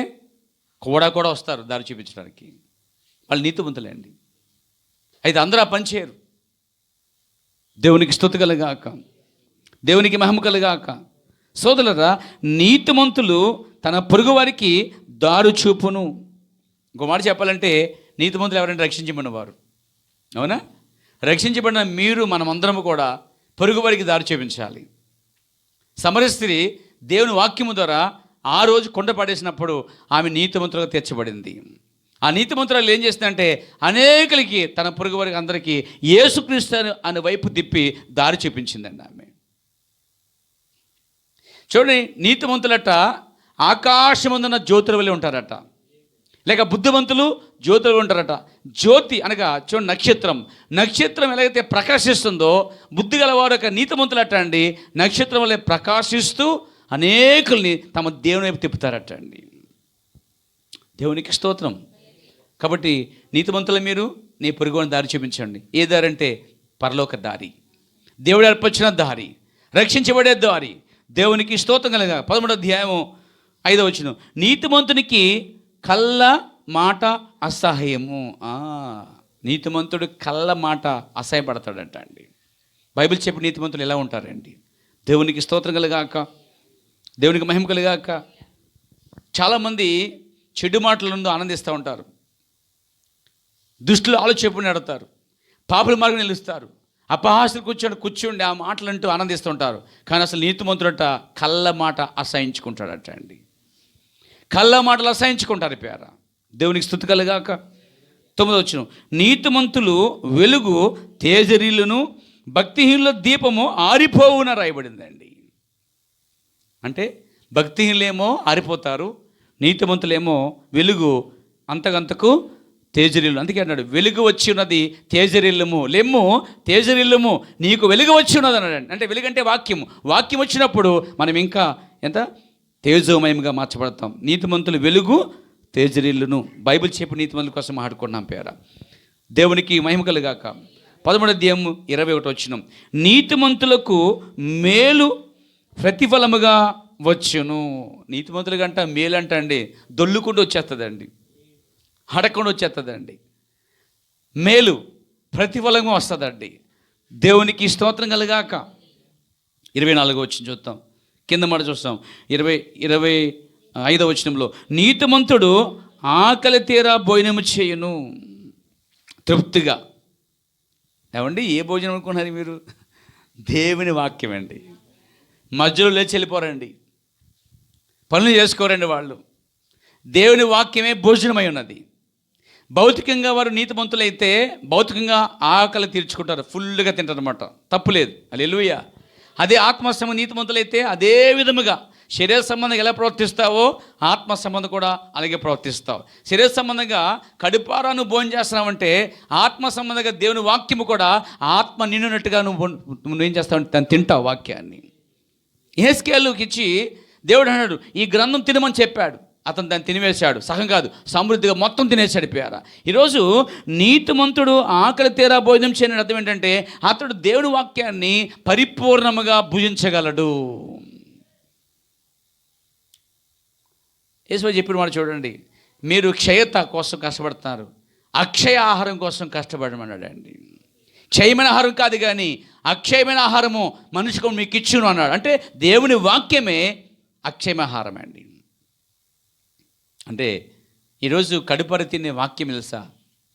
కూడా వస్తారు దారి చూపించడానికి. వాళ్ళు నీతిమంతులే అండి. అయితే అందరూ ఆ పని చేయరు. దేవునికి స్తుతి కలుగాక. దేవునికి మహిమ కలుగాక. సోదరులారా, నీతిమంతులు తన పొరుగు వారికి దారు చూపును. ఇంకో మాట చెప్పాలంటే నీతిమంతులు ఎవరైనా రక్షించబడిన వారు, అవునా? రక్షించబడిన మీరు మనమందరము కూడా పొరుగు వారికి దారి చూపించాలి. సమరయ స్త్రీ దేవుని వాక్యము ద్వారా ఆ రోజు కొండ పడేసినప్పుడు ఆమె నీతిమంతులుగా తీర్చబడింది. ఆ నీతిమంతురాలు ఏం చేస్తుందంటే అనేకులకి, తన పొరుగు వారికి అందరికీ యేసుక్రీస్తు అనే వైపు తిప్పి దారి చూపించిందండి ఆమె. చూడండి, నీతిమంతులట ఆకాశమందున్న జ్యోతుల వలె ఉంటారట, లేక బుద్ధిమంతులు జ్యోతులు ఉంటారట. జ్యోతి అనగా చూడండి, నక్షత్రం ఎలాగైతే ప్రకాశిస్తుందో, బుద్ధి గలవారు యొక్క నీతిమంతులట అండి నక్షత్రం వలె ప్రకాశిస్తూ అనేకుల్ని తమ దేవుని వైపు తిప్పుతారట అండి. దేవునికి స్తోత్రం. కాబట్టి నీతిమంతుల మీరు నీ పొరుగుని దారి చూపించండి. ఏ దారి అంటే పరలోక దారి, దేవుడు ఏర్పరిచిన దారి, రక్షించబడే దారి. దేవునికి స్తోత్రం కలగా. 13వ అధ్యాయము 5వ వచనం, నీతిమంతునికి కళ్ళ మాట అసహ్యము. నీతిమంతుడు కళ్ళ మాట అసహ్యపడతాడంట అండి. బైబిల్ చెప్పి నీతిమంతులు ఎలా ఉంటారండి. దేవునికి స్తోత్రం కలగాక. దేవునికి మహిమ కలగాక. చాలామంది చెడు మాటలను ఆనందిస్తూ ఉంటారు, దుష్టులు ఆలోచన నడుతారు, పాపుల మార్గం నిలుస్తారు, అపహాస్యులు కూర్చోండి ఆ మాటలు అంటూ ఆనందిస్తుంటారు. కానీ అసలు నీతిమంతుడట కళ్ళ మాట అసహించుకుంటాడట అండి. కళ్ళ మాటలు అసహించుకుంటారు పేర. దేవునికి స్తుతి కలుగాక. 9వ వచనం, నీతిమంతులు వెలుగు తేజరీలను భక్తిహీనుల దీపము ఆరిపోవున రాయబడిందండి. అంటే భక్తిహీనులేమో ఆరిపోతారు, నీతిమంతులేమో వెలుగు అంతకంతకు తేజరిల్లు. అందుకే అన్నాడు, వెలుగు వచ్చి ఉన్నది తేజరిల్లుము, లెమ్ము తేజరిల్లుము, నీకు వెలుగు వచ్చి ఉన్నది అన్నాడు. అంటే వెలుగంటే వాక్యము. వాక్యం వచ్చినప్పుడు మనం ఇంకా ఎంత తేజోమయంగా మార్చబడతాం. నీతిమంతులు వెలుగు తేజరిల్లును. బైబిల్ చెప్పి నీతిమంతుల కోసం మాట్లాడుకున్నాం పేర. దేవునికి మహిమ కలుగాక. 13వ అధ్యాయం 21వ వచనం, నీతిమంతులకు మేలు ప్రతిఫలముగా వచ్చును. నీతిమంతుల గంట మేలు అంట అండి దొల్లుకుంటూ వచ్చేస్తుందండి, అడగకుండా వచ్చేస్తుందండి. మేలు ప్రతిఫలంగా వస్తుందండి. దేవునికి స్తోత్రం కలుగాక. 24వ వచనం చూద్దాం, కింద మాట చూస్తాం. 25వ వచనంలో, నీతిమంతుడు ఆకలి తీరా భోజనము చేయును తృప్తిగా. ఏమండి ఏ భోజనం అనుకున్నారు మీరు? దేవుని వాక్యం అండి. మధ్యలో లేచి వెళ్ళిపోరండి, పనులు చేసుకోరండి వాళ్ళు. దేవుని వాక్యమే భోజనమై ఉన్నది. భౌతికంగా వారు నీతిమంతులైతే భౌతికంగా ఆకలి తీర్చుకుంటారు, ఫుల్గా తింటారు అనమాట, తప్పులేదు. హల్లెలూయా. అదే ఆత్మ నీతిమంతులైతే అదే విధముగా శరీర సంబంధంగా ఎలా ప్రవర్తిస్తావో ఆత్మ సంబంధం కూడా అలాగే ప్రవర్తిస్తావు. శరీర సంబంధంగా కడుపారాను భోజనం చేస్తున్నావంటే ఆత్మ సంబంధంగా దేవుని వాక్యము కూడా ఆత్మ నిండినట్టుగా నువ్వేం చేస్తావు, దాన్ని తింటావు వాక్యాన్ని. యెహెజ్కేలుకి ఇచ్చి దేవుడు అన్నాడు, ఈ గ్రంథం తినమని చెప్పాడు. అతను దాన్ని తినివేశాడు, సగం కాదు సమృద్ధిగా మొత్తం తినేసాడు పేర. ఈరోజు నీతిమంతుడు ఆకలి తీరా భోజనం చేయని అర్థం ఏంటంటే అతడు దేవుని వాక్యాన్ని పరిపూర్ణముగా భుజించగలడు. యేసు చెప్పిన మాట చూడండి, మీరు క్షయత కోసం కష్టపడతారు, అక్షయ ఆహారం కోసం కష్టపడమన్నాడు అండి. క్షయమైన ఆహారం కాదు కానీ అక్షయమైన ఆహారము మనిషికి మీకు ఇచ్చును అన్నాడు. అంటే దేవుని వాక్యమే అక్షయమైన ఆహారం అండి. అంటే ఈరోజు కడుపర తినే వాక్యం తెలుసా,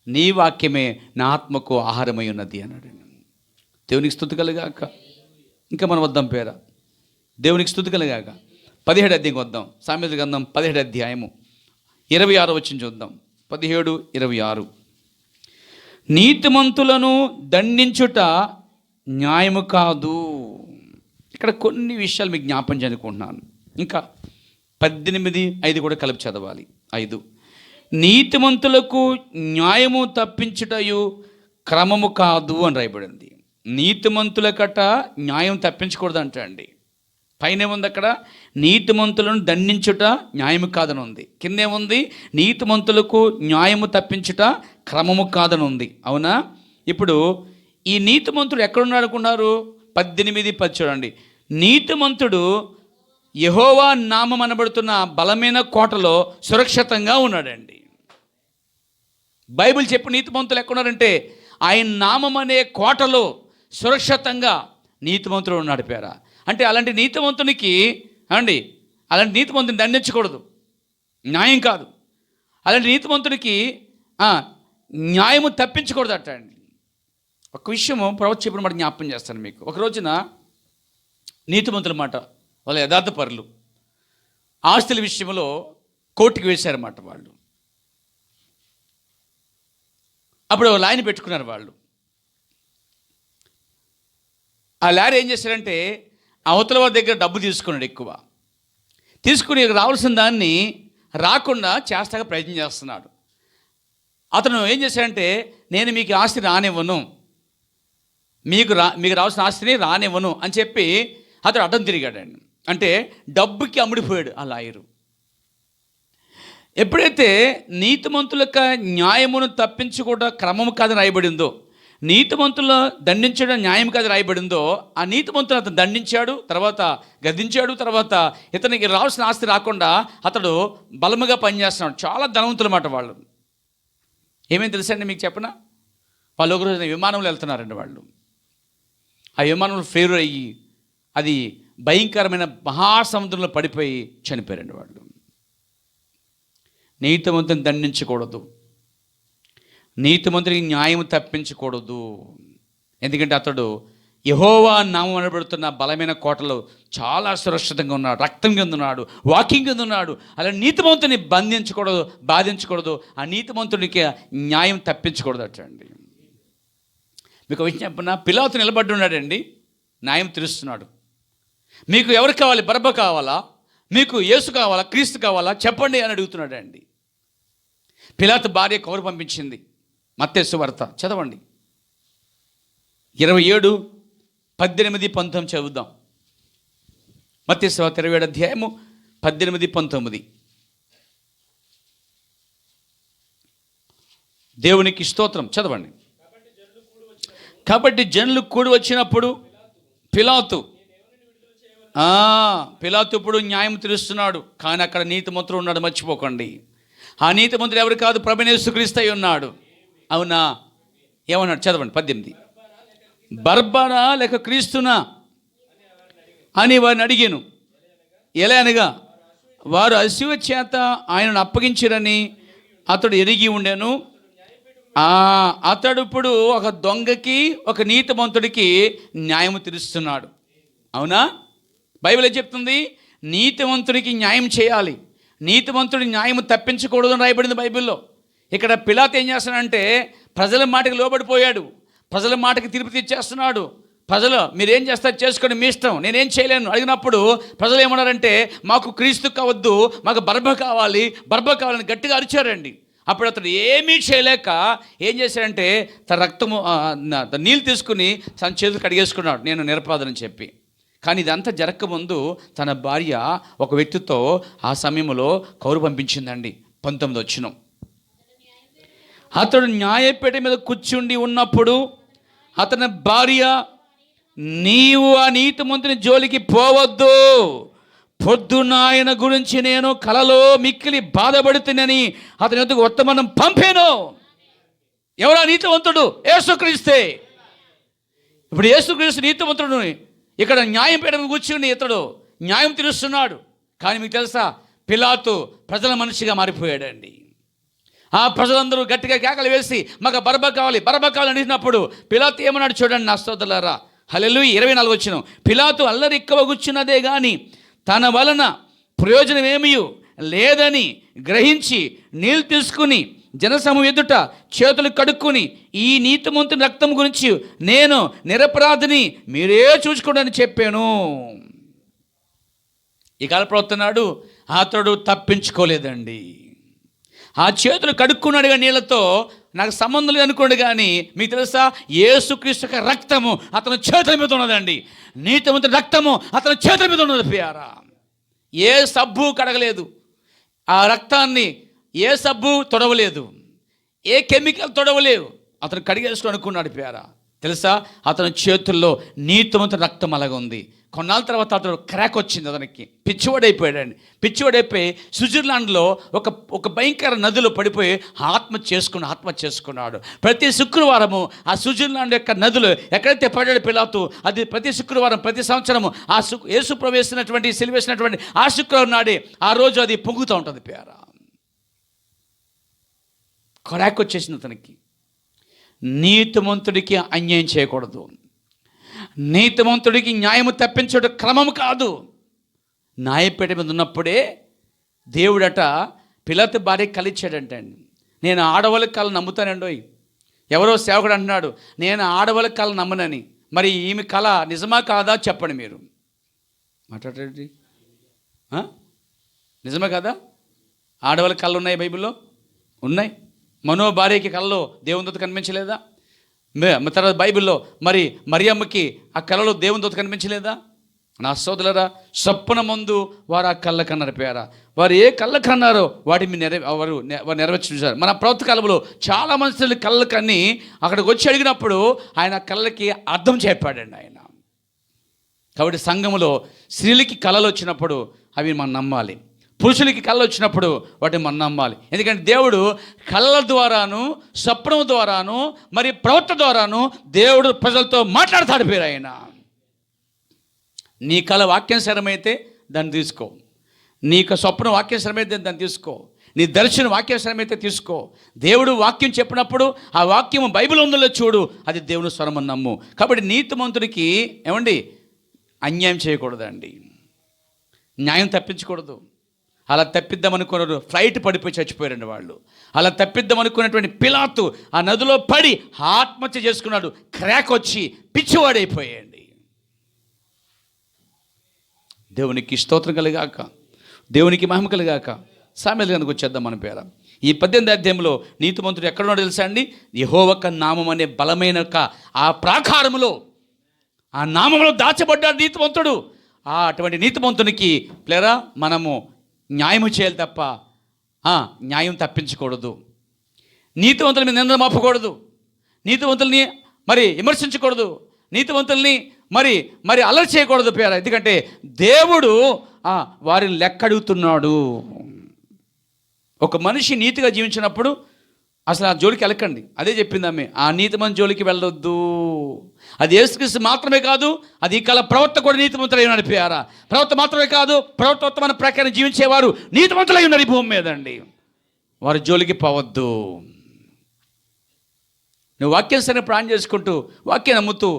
నీ వాక్యమే నా ఆత్మకు ఆహారమై ఉన్నది అన్నాడు. దేవునికి స్తుతి కలుగాక. ఇంకా మనం వద్దాం పేర, దేవునికి స్తుతి కలుగాక. 17వ అధ్యాయం వద్దాం. సామెతల గ్రంథం 17వ అధ్యాయము 26వ వచనం చూద్దాం. 17:26, నీతిమంతులను దండించుట న్యాయము కాదు. ఇక్కడ కొన్ని విషయాలు మీకు జ్ఞాపం చేసుకుంటున్నాను. ఇంకా 18:5 కూడా కలిపి చదవాలి. 5, నీతిమంతులకు న్యాయము తప్పించుటయు క్రమము కాదు అని రాయబడింది. నీతిమంతులకట న్యాయం తప్పించకూడదు అంట అండి. పైన ఏముంది అక్కడ, నీతిమంతులను దండించుట న్యాయము కాదని ఉంది. కిందేముంది, నీతిమంతులకు న్యాయము తప్పించుట క్రమము కాదని ఉంది. అవునా? ఇప్పుడు ఈ నీతిమంతుడు ఎక్కడున్నాడు అనుకున్నారు? 18:10 చూడండి. నీతిమంతుడు యెహోవా నామం అనబడుతున్న బలమైన కోటలో సురక్షితంగా ఉన్నాడండి. బైబిల్ చెప్పు నీతిమంతులు ఎక్కడున్నారంటే ఆయన నామం అనే కోటలో సురక్షితంగా నీతిమంతుడు ఉన్నాడు పేర. అంటే అలాంటి నీతిమంతునికి అండి, అలాంటి నీతిమంతుని దండించకూడదు, న్యాయం కాదు. అలాంటి నీతిమంతునికి న్యాయము తప్పించకూడదు అట్ట అండి. ఒక విషయము ప్రవక్త చెప్పిన మాట జ్ఞాపకం చేస్తాను మీకు. ఒక రోజున నీతిమంతుల మాట, వాళ్ళ యథార్థ పరులు ఆస్తుల విషయంలో కోర్టుకు వేశారన్నమాట వాళ్ళు. అప్పుడు లాయని పెట్టుకున్నారు వాళ్ళు. ఆ లాయర్ ఏం చేశారంటే అవతల వారి దగ్గర డబ్బు తీసుకున్నాడు, ఎక్కువ తీసుకుని రావాల్సిన దాన్ని రాకుండా చేస్తాగా ప్రయత్నం చేస్తున్నాడు. అతను ఏం చేశాడంటే, నేను మీకు ఆస్తి రానివ్వను, మీకు రావాల్సిన ఆస్తిని రానివ్వను అని చెప్పి అతడు అడ్డం తిరిగాడండి. అంటే డబ్బుకి అమ్ముడిపోయాడు ఆ లాయరు. ఎప్పుడైతే నీతిమంతులకు న్యాయమును తప్పించకుండా క్రమము కాదు రాయబడిందో, నీతిమంతుల దండించడం న్యాయం కాదు రాయబడిందో, ఆ నీతిమంతులు అతను దండించాడు, తర్వాత గద్దించాడు, తర్వాత ఇతనికి రావాల్సిన ఆస్తి రాకుండా అతడు బలముగా పనిచేస్తున్నాడు. చాలా ధనవంతులు అన్నమాట వాళ్ళు. ఏమేమి తెలుసండి మీకు చెప్పనా? వాళ్ళు ఒక రోజున విమానంలో వెళ్తున్నారండి వాళ్ళు. ఆ విమానంలో ఫెయిల్యూర్ అయ్యి అది భయంకరమైన మహాసముద్రంలో పడిపోయి చనిపోయారండి వాళ్ళు. నీతిమంతుని దండించకూడదు, నీతిమంతునికి న్యాయం తప్పించకూడదు. ఎందుకంటే అతడు యెహోవా నామం అనబడుతున్న బలమైన కోటలో చాలా సురక్షితంగా ఉన్నాడు, రక్తం కింద ఉన్నాడు, వాకింగ్ కింద ఉన్నాడు. అలా నీతిమంతుని బంధించకూడదు, బాధించకూడదు, ఆ నీతిమంతునికి న్యాయం తప్పించకూడదు అటండి. మీకు విషయం చెప్పిన, పిలాతు నిలబడి ఉన్నాడండి, న్యాయం తీరుస్తున్నాడు. మీకు ఎవరు కావాలి? బరబ్బ కావాలా? మీకు యేసు కావాలా, క్రీస్తు కావాలా చెప్పండి అని అడుగుతున్నాడు అండి. పిలాతు భార్య కబురు పంపించింది. మత్తయి సువార్త చదవండి 27, 18, 19 చదువుదాం. మత్తయి సువార్త 27 అధ్యాయము 18, 19. దేవునికి స్తోత్రం. చదవండి. కాబట్టి జనులు కూడి వచ్చినప్పుడు పిలాతు ఇప్పుడు న్యాయం తీరుస్తున్నాడు. కానీ అక్కడ నీతిమంతుడు ఉన్నాడు, మర్చిపోకండి. ఆ నీతిమంతుడు ఎవరు కాదు, ప్రభువైన యేసుక్రీస్తు అయి ఉన్నాడు. అవునా? ఏమన్నాడు చదవండి 18. బర్బనా లేక క్రీస్తునా అని వారిని అడిగాను. ఎలా అనగా వారు అసూయ చేత ఆయనను అప్పగించిరని అతడు ఎరిగి ఉండెను. అతడు ఇప్పుడు ఒక దొంగకి ఒక నీతిమంతుడికి న్యాయం తీరుస్తున్నాడు. అవునా? బైబిల్ ఏం చెప్తుంది? నీతిమంతుడికి న్యాయం చేయాలి, నీతిమంతుడి న్యాయం తప్పించకూడదు అని రాయబడింది బైబిల్లో. ఇక్కడ పిలాతు ఏం చేస్తాడంటే ప్రజల మాటకి లోబడిపోయాడు, ప్రజల మాటకి తీర్పు తెచ్చేస్తున్నాడు. ప్రజలు మీరేం చేస్తారు చేసుకోండి, మీ ఇష్టం, నేనేం చేయలేను అడిగినప్పుడు ప్రజలు ఏమన్నారంటే మాకు క్రీస్తు కావద్దు, మాకు బర్బ కావాలని గట్టిగా అరిచారండి. అప్పుడు అతడు ఏమీ చేయలేక ఏం చేశాడంటే తన రక్తము నీళ్ళు తీసుకుని తన చేతులు కడిగేసుకున్నాడు, నేను నిరపరాధని చెప్పి. కానీ ఇదంతా జరగకముందు తన భార్య ఒక వ్యక్తితో ఆ సమయంలో కౌరు పంపించిందండి. 19 వచనం. అతడు న్యాయపీఠ మీద కూర్చుండి ఉన్నప్పుడు అతని భార్య, నీవు ఆ నీతిమంతుని జోలికి పోవద్దు, పొద్దున్న ఆయన గురించి నేను కలలో మిక్కిలి బాధపడుతున్నని అతని వద్దకు వర్తమానం పంపాను. ఎవరా నీతివంతుడు? యేసుక్రీస్తే. ఇప్పుడు యేసుక్రీస్తు నీతివంతుడు ఇక్కడ న్యాయం పీఠం కూర్చుని ఇతడు న్యాయం తీరుస్తున్నాడు. కానీ మీకు తెలుసా, పిలాతు ప్రజల మనిషిగా మారిపోయాడండి. ఆ ప్రజలందరూ గట్టిగా కేకలు వేసి మాకు బర్బ కావాలి అడిగినప్పుడు పిలాతు ఏమన్నాడు చూడండి నా సోదరులారా. హల్లెలూయా. 24 వచనం. పిలాతు అల్లరి ఎక్కువ కూర్చున్నదే కానీ తన వలన ప్రయోజనం ఏమీ లేదని గ్రహించి నీళ్ళు తీసుకుని జనసమూహం ఎదుట చేతులు కడుక్కుని ఈ నీతిమంతుని రక్తం గురించి నేను నిరపరాధిని, మీరే చూసుకోండి అని చెప్పాను. ఈ కాల ప్రవర్తనాడు అతడు తప్పించుకోలేదండి. ఆ చేతులు కడుక్కున్నాడుగా నీళ్ళతో, నాకు సంబంధం లేదు అనుకోండి. కానీ మీకు తెలుసా, యేసుక్రీస్తు యొక్క రక్తము అతని చేతుల మీద ఉన్నదండి. నీతిమంతుని రక్తము అతని చేతుల మీద ఉన్నది ప్రియారా. ఏ సబ్బు కడగలేదు ఆ రక్తాన్ని, ఏ సబ్బు తొడవలేదు, ఏ కెమికల్ తొడవలేవు. అతను కడిగేసుకుని అనుకున్నాడు ప్రియారా. తెలుసా, అతని చేతుల్లో నీతిమంతుని రక్తం అలాగ ఉంది. కొన్నాళ్ళ తర్వాత అతడు క్రాక్ వచ్చింది, అతనికి పిచ్చివాడైపోయాడండి. పిచ్చివాడైపోయి స్విట్జర్లాండ్లో ఒక భయంకర నదిలో పడిపోయి ఆత్మ చేసుకున్నాడు. ప్రతి శుక్రవారము ఆ స్విట్జర్లాండ్ యొక్క నదులు ఎక్కడైతే పడ్డాడు పిలాతు, అది ప్రతి శుక్రవారం ప్రతి సంవత్సరము ఆ యేసు ప్రవేశించినటువంటి సిలువేసినటువంటి ఆ శుక్రవారం నాడే ఆ రోజు అది పొంగుతూ ఉంటుంది ప్యారా. క్రాక్ వచ్చేసింది అతనికి. నీతిమంతుడికి అన్యాయం చేయకూడదు, నీతిమంతుడికి న్యాయము తప్పించడం క్రమం కాదు. న్యాయపీఠ మీద ఉన్నప్పుడే దేవుడట పిలాతు భార్య కలిచ్చాడంటండి. నేను ఆడవాళ్ళకి కళ నమ్ముతానండోయ్. ఎవరో సేవకుడు అంటున్నాడు నేను ఆడవాళ్ళకి కళ నమ్మనని. మరి ఈమె కళ నిజమా కాదా చెప్పండి మీరు. మాట్లాడండి. నిజమే కదా? ఆడవాళ్ళకి కళ్ళు ఉన్నాయి, బైబిల్లో ఉన్నాయి. మనో భార్యకి కళ్ళలో దేవుని దూత కనిపించలేదా? తర్వాత బైబిల్లో మరి మరియమ్మకి ఆ కళలో దేవుని దూత కనిపించలేదా? నా సోదరులారా, స్వప్న ముందు వారు ఆ కళ్ళ కన్నారు పేరా. వారు ఏ కళ్ళ కన్నారో వాటిని వారు నెరవేర్చారు. మన ప్రవక్త కాలంలో చాలా మనుషులు కళ్ళ కన్ని అక్కడికి వచ్చి అడిగినప్పుడు ఆయన కళ్ళకి అర్థం చెప్పాడండి ఆయన. కాబట్టి సంఘములో స్త్రీలకి కళలు వచ్చినప్పుడు అవి మనం నమ్మాలి, పురుషులకి కళ్ళు వచ్చినప్పుడు వాటిని మనం నమ్మాలి. ఎందుకంటే దేవుడు కళ్ళ ద్వారాను స్వప్నం ద్వారాను మరి ప్రవక్త ద్వారాను దేవుడు ప్రజలతో మాట్లాడతాడు పేరు ఆయన. నీ కళ వాక్యానుసారమైతే దాన్ని తీసుకో, నీకు స్వప్నం వాక్యానుసారమైతే దాన్ని తీసుకో, నీ దర్శనం వాక్యానుసారమైతే తీసుకో. దేవుడు వాక్యం చెప్పినప్పుడు ఆ వాక్యం బైబిల్ ఉందో చూడు, అది దేవుని స్వరం అని నమ్ము. కాబట్టి నీతిమంతుడికి ఏమండి అన్యాయం చేయకూడదండి, న్యాయం తప్పించకూడదు. అలా తప్పిద్దామనుకున్నారు, ఫ్లైట్ పడిపోయి చచ్చిపోయారండి వాళ్ళు. అలా తప్పిద్దామనుకున్నటువంటి పిలాతు ఆ నదిలో పడి ఆత్మహత్య చేసుకున్నాడు. క్రాక్ వచ్చి పిచ్చివాడైపోయాయండి. దేవునికి స్తోత్రం కలిగాక. దేవునికి మహిమ కలుగాక. సామెతల గ్రంథానికి వచ్చేద్దాం మన పేర. ఈ 18వ అధ్యాయంలో నీతిమంతుడు ఎక్కడున్నాడో తెలుసా అండి? యెహోవా నామం అనే బలమైన ఆ ప్రాకారములో, ఆ నామంలో దాచబడ్డాడు నీతిమంతుడు. అటువంటి నీతిమంతునికి ప్లేరా మనము న్యాయము చేయాలి తప్ప న్యాయం తప్పించకూడదు. నీతివంతుల మీద నిందలు మోపకూడదు. నీతివంతుల్ని మరి విమర్శించకూడదు. నీతివంతుల్ని మరి అల్లరి చేయకూడదు పేర. ఎందుకంటే దేవుడు వారిని లెక్కడుగుతున్నాడు. ఒక మనిషి నీతిగా జీవించినప్పుడు అసలు ఆ జోలికి వెళ్ళకండి. అదే చెప్పింది ఆమె, ఆ నీతిమంతుని జోలికి వెళ్ళొద్దు. అది యేసుక్రీస్తు మాత్రమే కాదు, అది ఈ కాల ప్రవక్త కూడా నీతిమంతులై ఉన్నారు ప్రియారా. ప్రవక్త మాత్రమే కాదు, ప్రవక్తోత్తమైన ప్రకారం జీవించేవారు నీతిమంతులై ఉన్నారు ఈ భూమి మీద అండి. వారి జోలికి పోవద్దు. నువ్వు వాక్యం సరే ప్రాణం చేసుకుంటూ, వాక్యం నమ్ముతూ,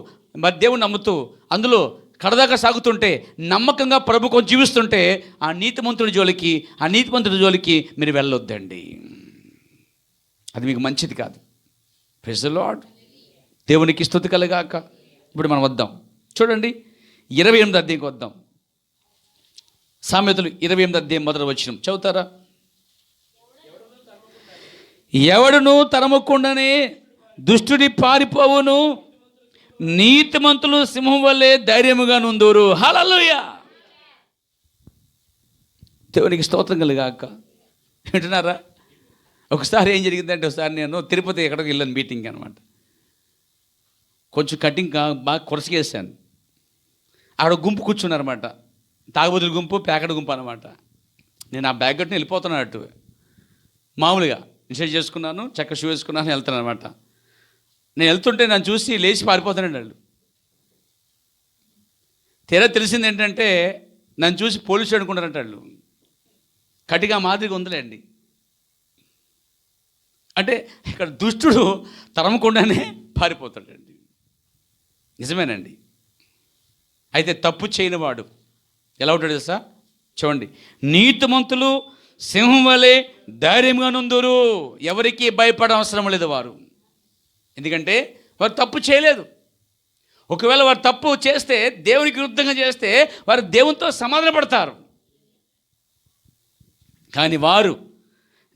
మరి దేవుని నమ్ముతూ, అందులో కడదాకా సాగుతుంటే, నమ్మకంగా ప్రభుత్వం జీవిస్తుంటే ఆ నీతిమంతుడి జోలికి మీరు వెళ్ళొద్దండి. అది మీకు మంచిది కాదు. Praise the Lord. దేవునికి స్తుతి కలుగాక. ఇప్పుడు మనం వద్దాం, చూడండి 28వ అధ్యాయంకి వద్దాం. సామెతలు 28వ అధ్యాయం మొదటి వచనం చదువుతారా? ఎవడును తరమకుండానే దుష్టుడి పారిపోవును, నీతిమంతులు సింహం వల్లే ధైర్యముగా నుందురు. హల్లెలూయా. దేవునికి స్తోత్రం కలుగాక. వింటున్నారా? ఒకసారి ఏం జరిగిందంటే, ఒకసారి నేను తిరుపతి ఎక్కడికి వెళ్ళాను మీటింగ్ అనమాట. కొంచెం కటింగ్ బాగా కొరసగేసాను. ఆడ గుంపు కూర్చున్నారన్నమాట. తాగుబోతుల గుంపు, ప్యాకెట్ గుంపు అనమాట. నేను ఆ బ్యాగ్ కట్టుని వెళ్ళిపోతున్నాను అటు. మామూలుగా నిషేధం చేసుకున్నాను, చక్క షూ వేసుకున్నాను, వెళ్తాను అనమాట. నేను వెళ్తుంటే నన్ను చూసి లేచి పారిపోతానండి వాళ్ళు. తీరా తెలిసింది ఏంటంటే, నన్ను చూసి పోలీసు అనుకుంటారంట వాళ్ళు. కటిగా మాదిరిగా ఉందిలేండి. అంటే ఇక్కడ దుష్టుడు తరమకుండానే పారిపోతాడండి. నిజమేనండి. అయితే తప్పు చేయని వాడు ఎలా ఉంటాడు తెలుసా? చూడండి, నీతిమంతులు సింహం వలె ధైర్యంగా నుందురు. ఎవరికి భయపడ అవసరం లేదు వారు. ఎందుకంటే వారు తప్పు చేయలేదు. ఒకవేళ వారు తప్పు చేస్తే, దేవునికి విరుద్ధంగా చేస్తే, వారు దేవునితో సమాధాన పడతారు. కానీ వారు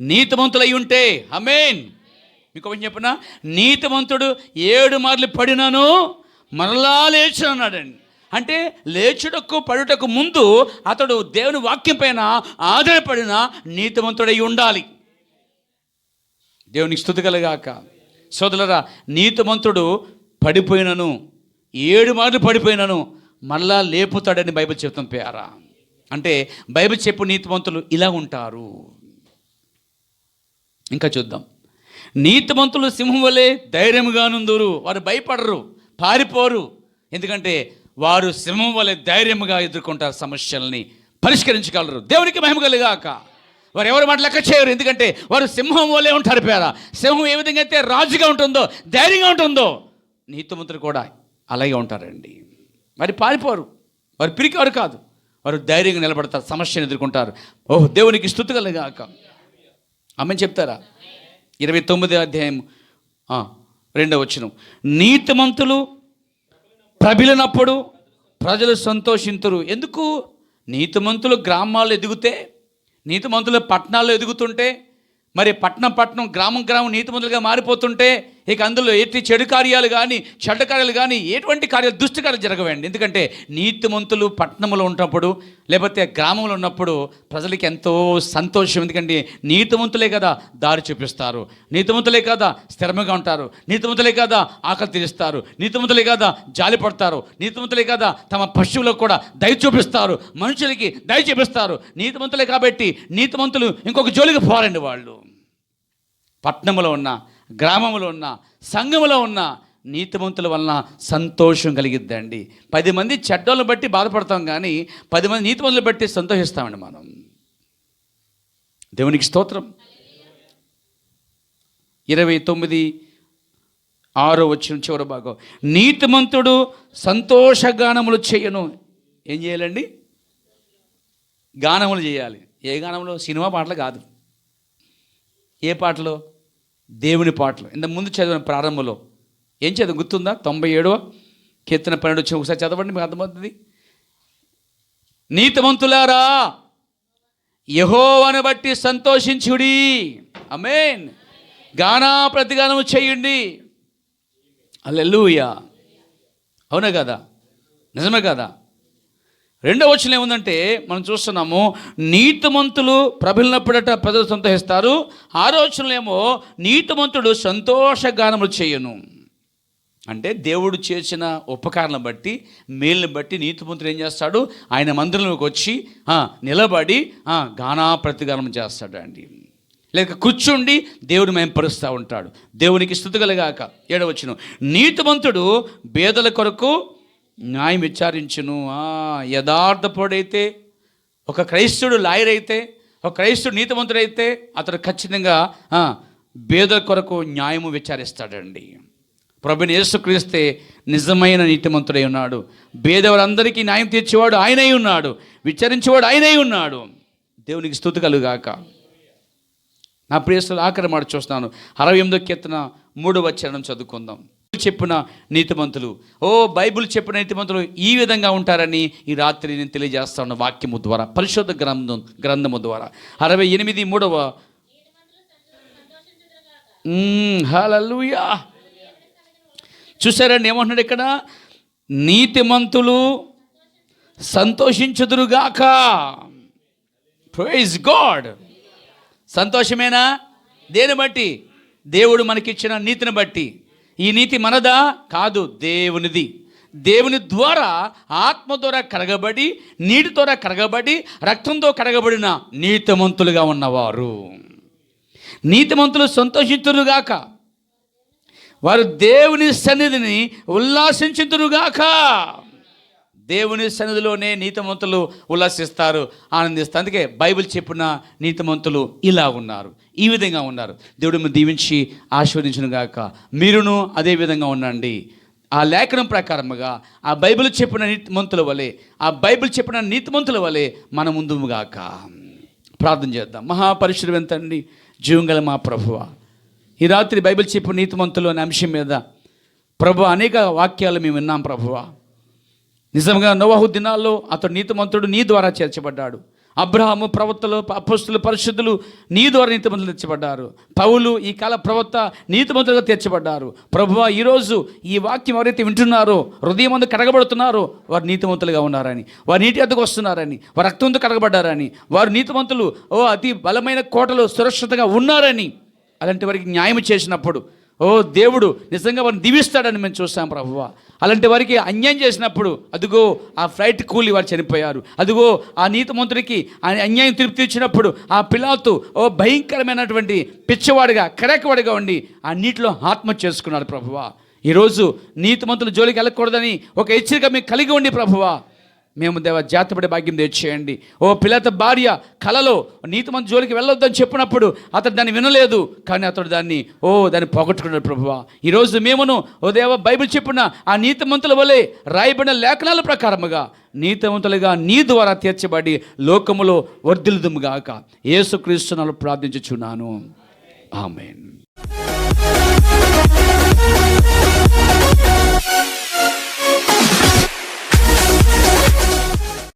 నీతిమంతులై ఉంటే, ఆమేన్. మీకు ఒకటి చెప్పిన, నీతిమంతుడు 7 మార్లు పడినాను మరలా లేచి అన్నాడండి. అంటే లేచుటకు పడుటకు ముందు అతడు దేవుని వాక్యం పైన ఆధారపడిన నీతిమంతుడై ఉండాలి. దేవునికి స్తుతి కలుగాక. సోదరులారా, నీతిమంతుడు పడిపోయినను 7 మార్లు పడిపోయినను మరలా లేపుతాడని బైబిల్ చెప్తాం ప్రియారా. అంటే బైబిల్ చెప్పు నీతిమంతులు ఇలా ఉంటారు. ఇంకా చూద్దాం. నీతిమంతులు సింహం వలె ధైర్యంగా నుందురు. వారు భయపడరు, పారిపోరు. ఎందుకంటే వారు సింహం వలె ధైర్యంగా ఎదుర్కొంటారు, సమస్యల్ని పరిష్కరించగలరు. దేవునికి మహిమ కలుగాక. వారు ఎవరి మాట లెక్క చేయరు. ఎందుకంటే వారు సింహం వలె ఉంటారు పేర. సింహం ఏ విధంగా అయితే రాజుగా ఉంటుందో, ధైర్యంగా ఉంటుందో, నీతిమంతులు కూడా అలాగే ఉంటారండి. మరి పారిపోరు, వారు పిరికివారు కాదు. వారు ధైర్యంగా నిలబడతారు, సమస్యను ఎదుర్కొంటారు. ఓహ్, దేవునికి స్తుతి కలుగాక. ఆమె చెప్తారా? 29వ అధ్యాయం 2వ వచనం. నీతిమంతులు ప్రబలినప్పుడు ప్రజలు సంతోషింతురు. ఎందుకు? నీతిమంతులు గ్రామాల్లో ఎదుగుతే, నీతిమంతులు పట్టణాల్లో ఎదుగుతుంటే, మరి పట్టణం గ్రామం నీతిమంతులుగా మారిపోతుంటే, ఇక అందులో ఎట్టి చెడు కార్యాలు కానీ, చెడ్డ కార్యాలు కానీ, ఎటువంటి కార్యాలు, దుష్ట కార్యాలు జరగవండి. ఎందుకంటే నీతిమంతులు పట్టణంలో ఉన్నప్పుడు, లేకపోతే గ్రామంలో ఉన్నప్పుడు ప్రజలకి ఎంతో సంతోషం. ఎందుకంటే నీతిమంతులే కదా దారి చూపిస్తారు, నీతిమంతులే కదా స్థిరంగా ఉంటారు, నీతిమంతులే కదా ఆకలి తీరుస్తారు, నీతిమంతులే కదా జాలి పడతారు, నీతిమంతులే కదా తమ పశువులకు కూడా దయ చూపిస్తారు, మనుషులకి దయ చూపిస్తారు. నీతిమంతులే కాబట్టి నీతిమంతులు ఇంకొక జోలికి పోరండి. వాళ్ళు పట్టణంలో ఉన్న, గ్రామంలో ఉన్న, సంఘంలో ఉన్న నీతిమంతుల వలన సంతోషం కలిగిద్దండి. 10 మంది చెడ్డోళ్ళని బట్టి బాధపడతాం, కానీ 10 మంది నీతిమంతులను బట్టి సంతోషిస్తామండి మనం. దేవునికి స్తోత్రం. 29:6 వచ్చిన చివరి భాగం. నీతిమంతుడు సంతోషగానములు చేయను. ఏం చేయాలండి? గానములు చేయాలి. ఏ గానములు? సినిమా పాటలు కాదు. ఏ పాటలు? దేవుని పాటలు. ఇంత ముందు చదివిన ప్రారంభంలో ఏం చదువు గుర్తుందా? 97వ కీర్తన 12 వచ్చి ఒకసారి చదవండి, మీకు అర్థమవుతుంది. నీతిమంతులారా యెహోవాను బట్టి సంతోషించుడి. ఆమేన్. గానా ప్రతిగానము చేయండి. హల్లెలూయా. అవునా కదా? నిజమే కదా? రెండవ వచనం ఏముందంటే మనం చూస్తున్నాము, నీతిమంతులు ప్రబలినప్పుడట ప్రజలు సంతోషిస్తారు. ఆరో వచనంలో ఏమో నీతిమంతుడు సంతోషగానములు చేయను. అంటే దేవుడు చేసిన ఉపకారాలను బట్టి, మేలుని బట్టి నీతిమంతుడు ఏం చేస్తాడు? ఆయన మందిరంలోకి వచ్చి నిలబడి గానా ప్రతిగానం చేస్తాడు అండి. లేక కూర్చుండి దేవుడు మేంపరుస్తూ ఉంటాడు. దేవునికి స్తుతి కలుగాక. 7వ వచనం, నీతిమంతుడు పేదల కొరకు న్యాయం విచారించును. యథార్థపరుడైతే, ఒక క్రైస్తవుడు లాయర్ అయితే, ఒక క్రైస్తవుడు నీతిమంతుడైతే అతడు ఖచ్చితంగా పేదల కొరకు న్యాయము విచారిస్తాడండి. ప్రభుని యేసుక్రీస్తే నిజమైన నీతిమంతుడై ఉన్నాడు. పేదవారందరికీ న్యాయం తీర్చేవాడు ఆయనై ఉన్నాడు. విచారించేవాడు ఆయనై ఉన్నాడు. దేవునికి స్తుతి కలుగాక. నా ప్రియస్తులు ఆఖరి మాట చూస్తున్నాను. 68వ కీర్తన 3వ వచనం చదువుకుందాం. చెప్పిన నీతిమంతులు, బైబిల్ చెప్పిన నీతిమంతులు ఈ విధంగా ఉంటారని ఈ రాత్రి నేను తెలియజేస్తా ఉన్న వాక్యము ద్వారా, పరిశుద్ధ గ్రంథము ద్వారా. 68:3. హల్లెలూయా. చూసారండి ఏమంటున్నాడు ఇక్కడ? నీతిమంతులు సంతోషించుదురుగాక. Praise God. సంతోషమేనా? దేని బట్టి? దేవుడు మనకిచ్చిన నీతిని బట్టి. ఈ నీతి మనదా? కాదు, దేవునిది. దేవుని ద్వారా, ఆత్మ ద్వారా కడగబడి, నీటి ద్వారా కడగబడి, రక్తంతో కడగబడిన నీతిమంతులుగా ఉన్నవారు. నీతిమంతులు సంతోషించుదురుగాక, వారు దేవుని సన్నిధిని ఉల్లాసించుదురుగాక. దేవుని సన్నిధిలోనే నీతిమంతులు ఉల్లాసిస్తారు, ఆనందిస్తారు. అందుకే బైబిల్ చెప్పిన నీతిమంతులు ఇలా ఉన్నారు, ఈ విధంగా ఉన్నారు. దేవుడు మీరు దీవించి ఆశీర్వదించునుగాక. మీరును అదే విధంగా ఉండండి. ఆ లేఖనం ప్రకారముగా, ఆ బైబిల్ చెప్పిన నీతిమంతుల వలె, ఆ బైబిల్ చెప్పిన నీతిమంతుల వలె మనం ముందుగాక. ప్రార్థన చేద్దాం. మహాపరిశుద్ధుడైన తండ్రి, జీవంగల మా ప్రభువా, ఈ రాత్రి బైబిల్ చెప్పిన నీతిమంతులు అనే అంశం మీద ప్రభు అనేక వాక్యాలు మేము విన్నాం. ప్రభువా, నిజంగా నోవహు దినాల్లో అతడు నీతిమంతుడు, నీ ద్వారా చేర్చబడ్డాడు. అబ్రహాము, ప్రవక్తలు, అపోస్తులు, పరిశుద్ధులు నీ ద్వారా నీతిమంతులు తీర్చబడ్డారు. పౌలు ఈ కాల ప్రవక్త నీతిమంతులుగా తీర్చబడ్డారు. ప్రభువా, ఈరోజు ఈ వాక్యం ఎవరైతే వింటున్నారో, హృదయం అందు కడగబడుతున్నారో వారు నీతిమంతులుగా ఉన్నారని, వారు నీటి వద్దకు వస్తున్నారని, వారు రక్తంతో కడగబడ్డారని, వారు నీతిమంతులు అతి బలమైన కోటలో సురక్షితంగా ఉన్నారని, అలాంటి వారికి న్యాయం చేసినప్పుడు దేవుడు నిజంగా వారిని దీవిస్తాడని మేము చూస్తాం. ప్రభువా, అలాంటి వారికి అన్యాయం చేసినప్పుడు అదిగో ఆ ఫ్లైట్ కూలి వారు చనిపోయారు. అదిగో ఆ నీతిమంతుడికి అన్యాయం తీర్పు తీర్చినప్పుడు ఆ పిలాతు భయంకరమైనటువంటి పిచ్చవాడిగా, కరేకవాడిగా ఉండి ఆ నీటిలో ఆత్మహత్య చేసుకున్నాడు. ప్రభువా, ఈరోజు నీతిమంతుల జోలికి వెళ్ళకూడదని ఒక హెచ్చరిక మీకు కలిగి ఉండి ప్రభువా, మేము దేవ జాతపడే భాగ్యం తెచ్చేయండి. పిలాతు భార్య కలలో నీతిమంతుల జోలికి వెళ్ళొద్దని చెప్పినప్పుడు అతడు దాన్ని వినలేదు, కానీ అతడు దాన్ని పోగొట్టుకున్నాడు. ప్రభువా, ఈరోజు మేమును దేవ బైబిల్ చెప్పిన ఆ నీతిమంతుల వలె రాయబడిన లేఖనాల ప్రకారముగా నీతిమంతులుగా నీ ద్వారా తీర్చబడి లోకములో వర్ధిల్లుదుముగాక. యేసుక్రీస్తు నామములో ప్రార్థించుచున్నాను. ఆమేన్.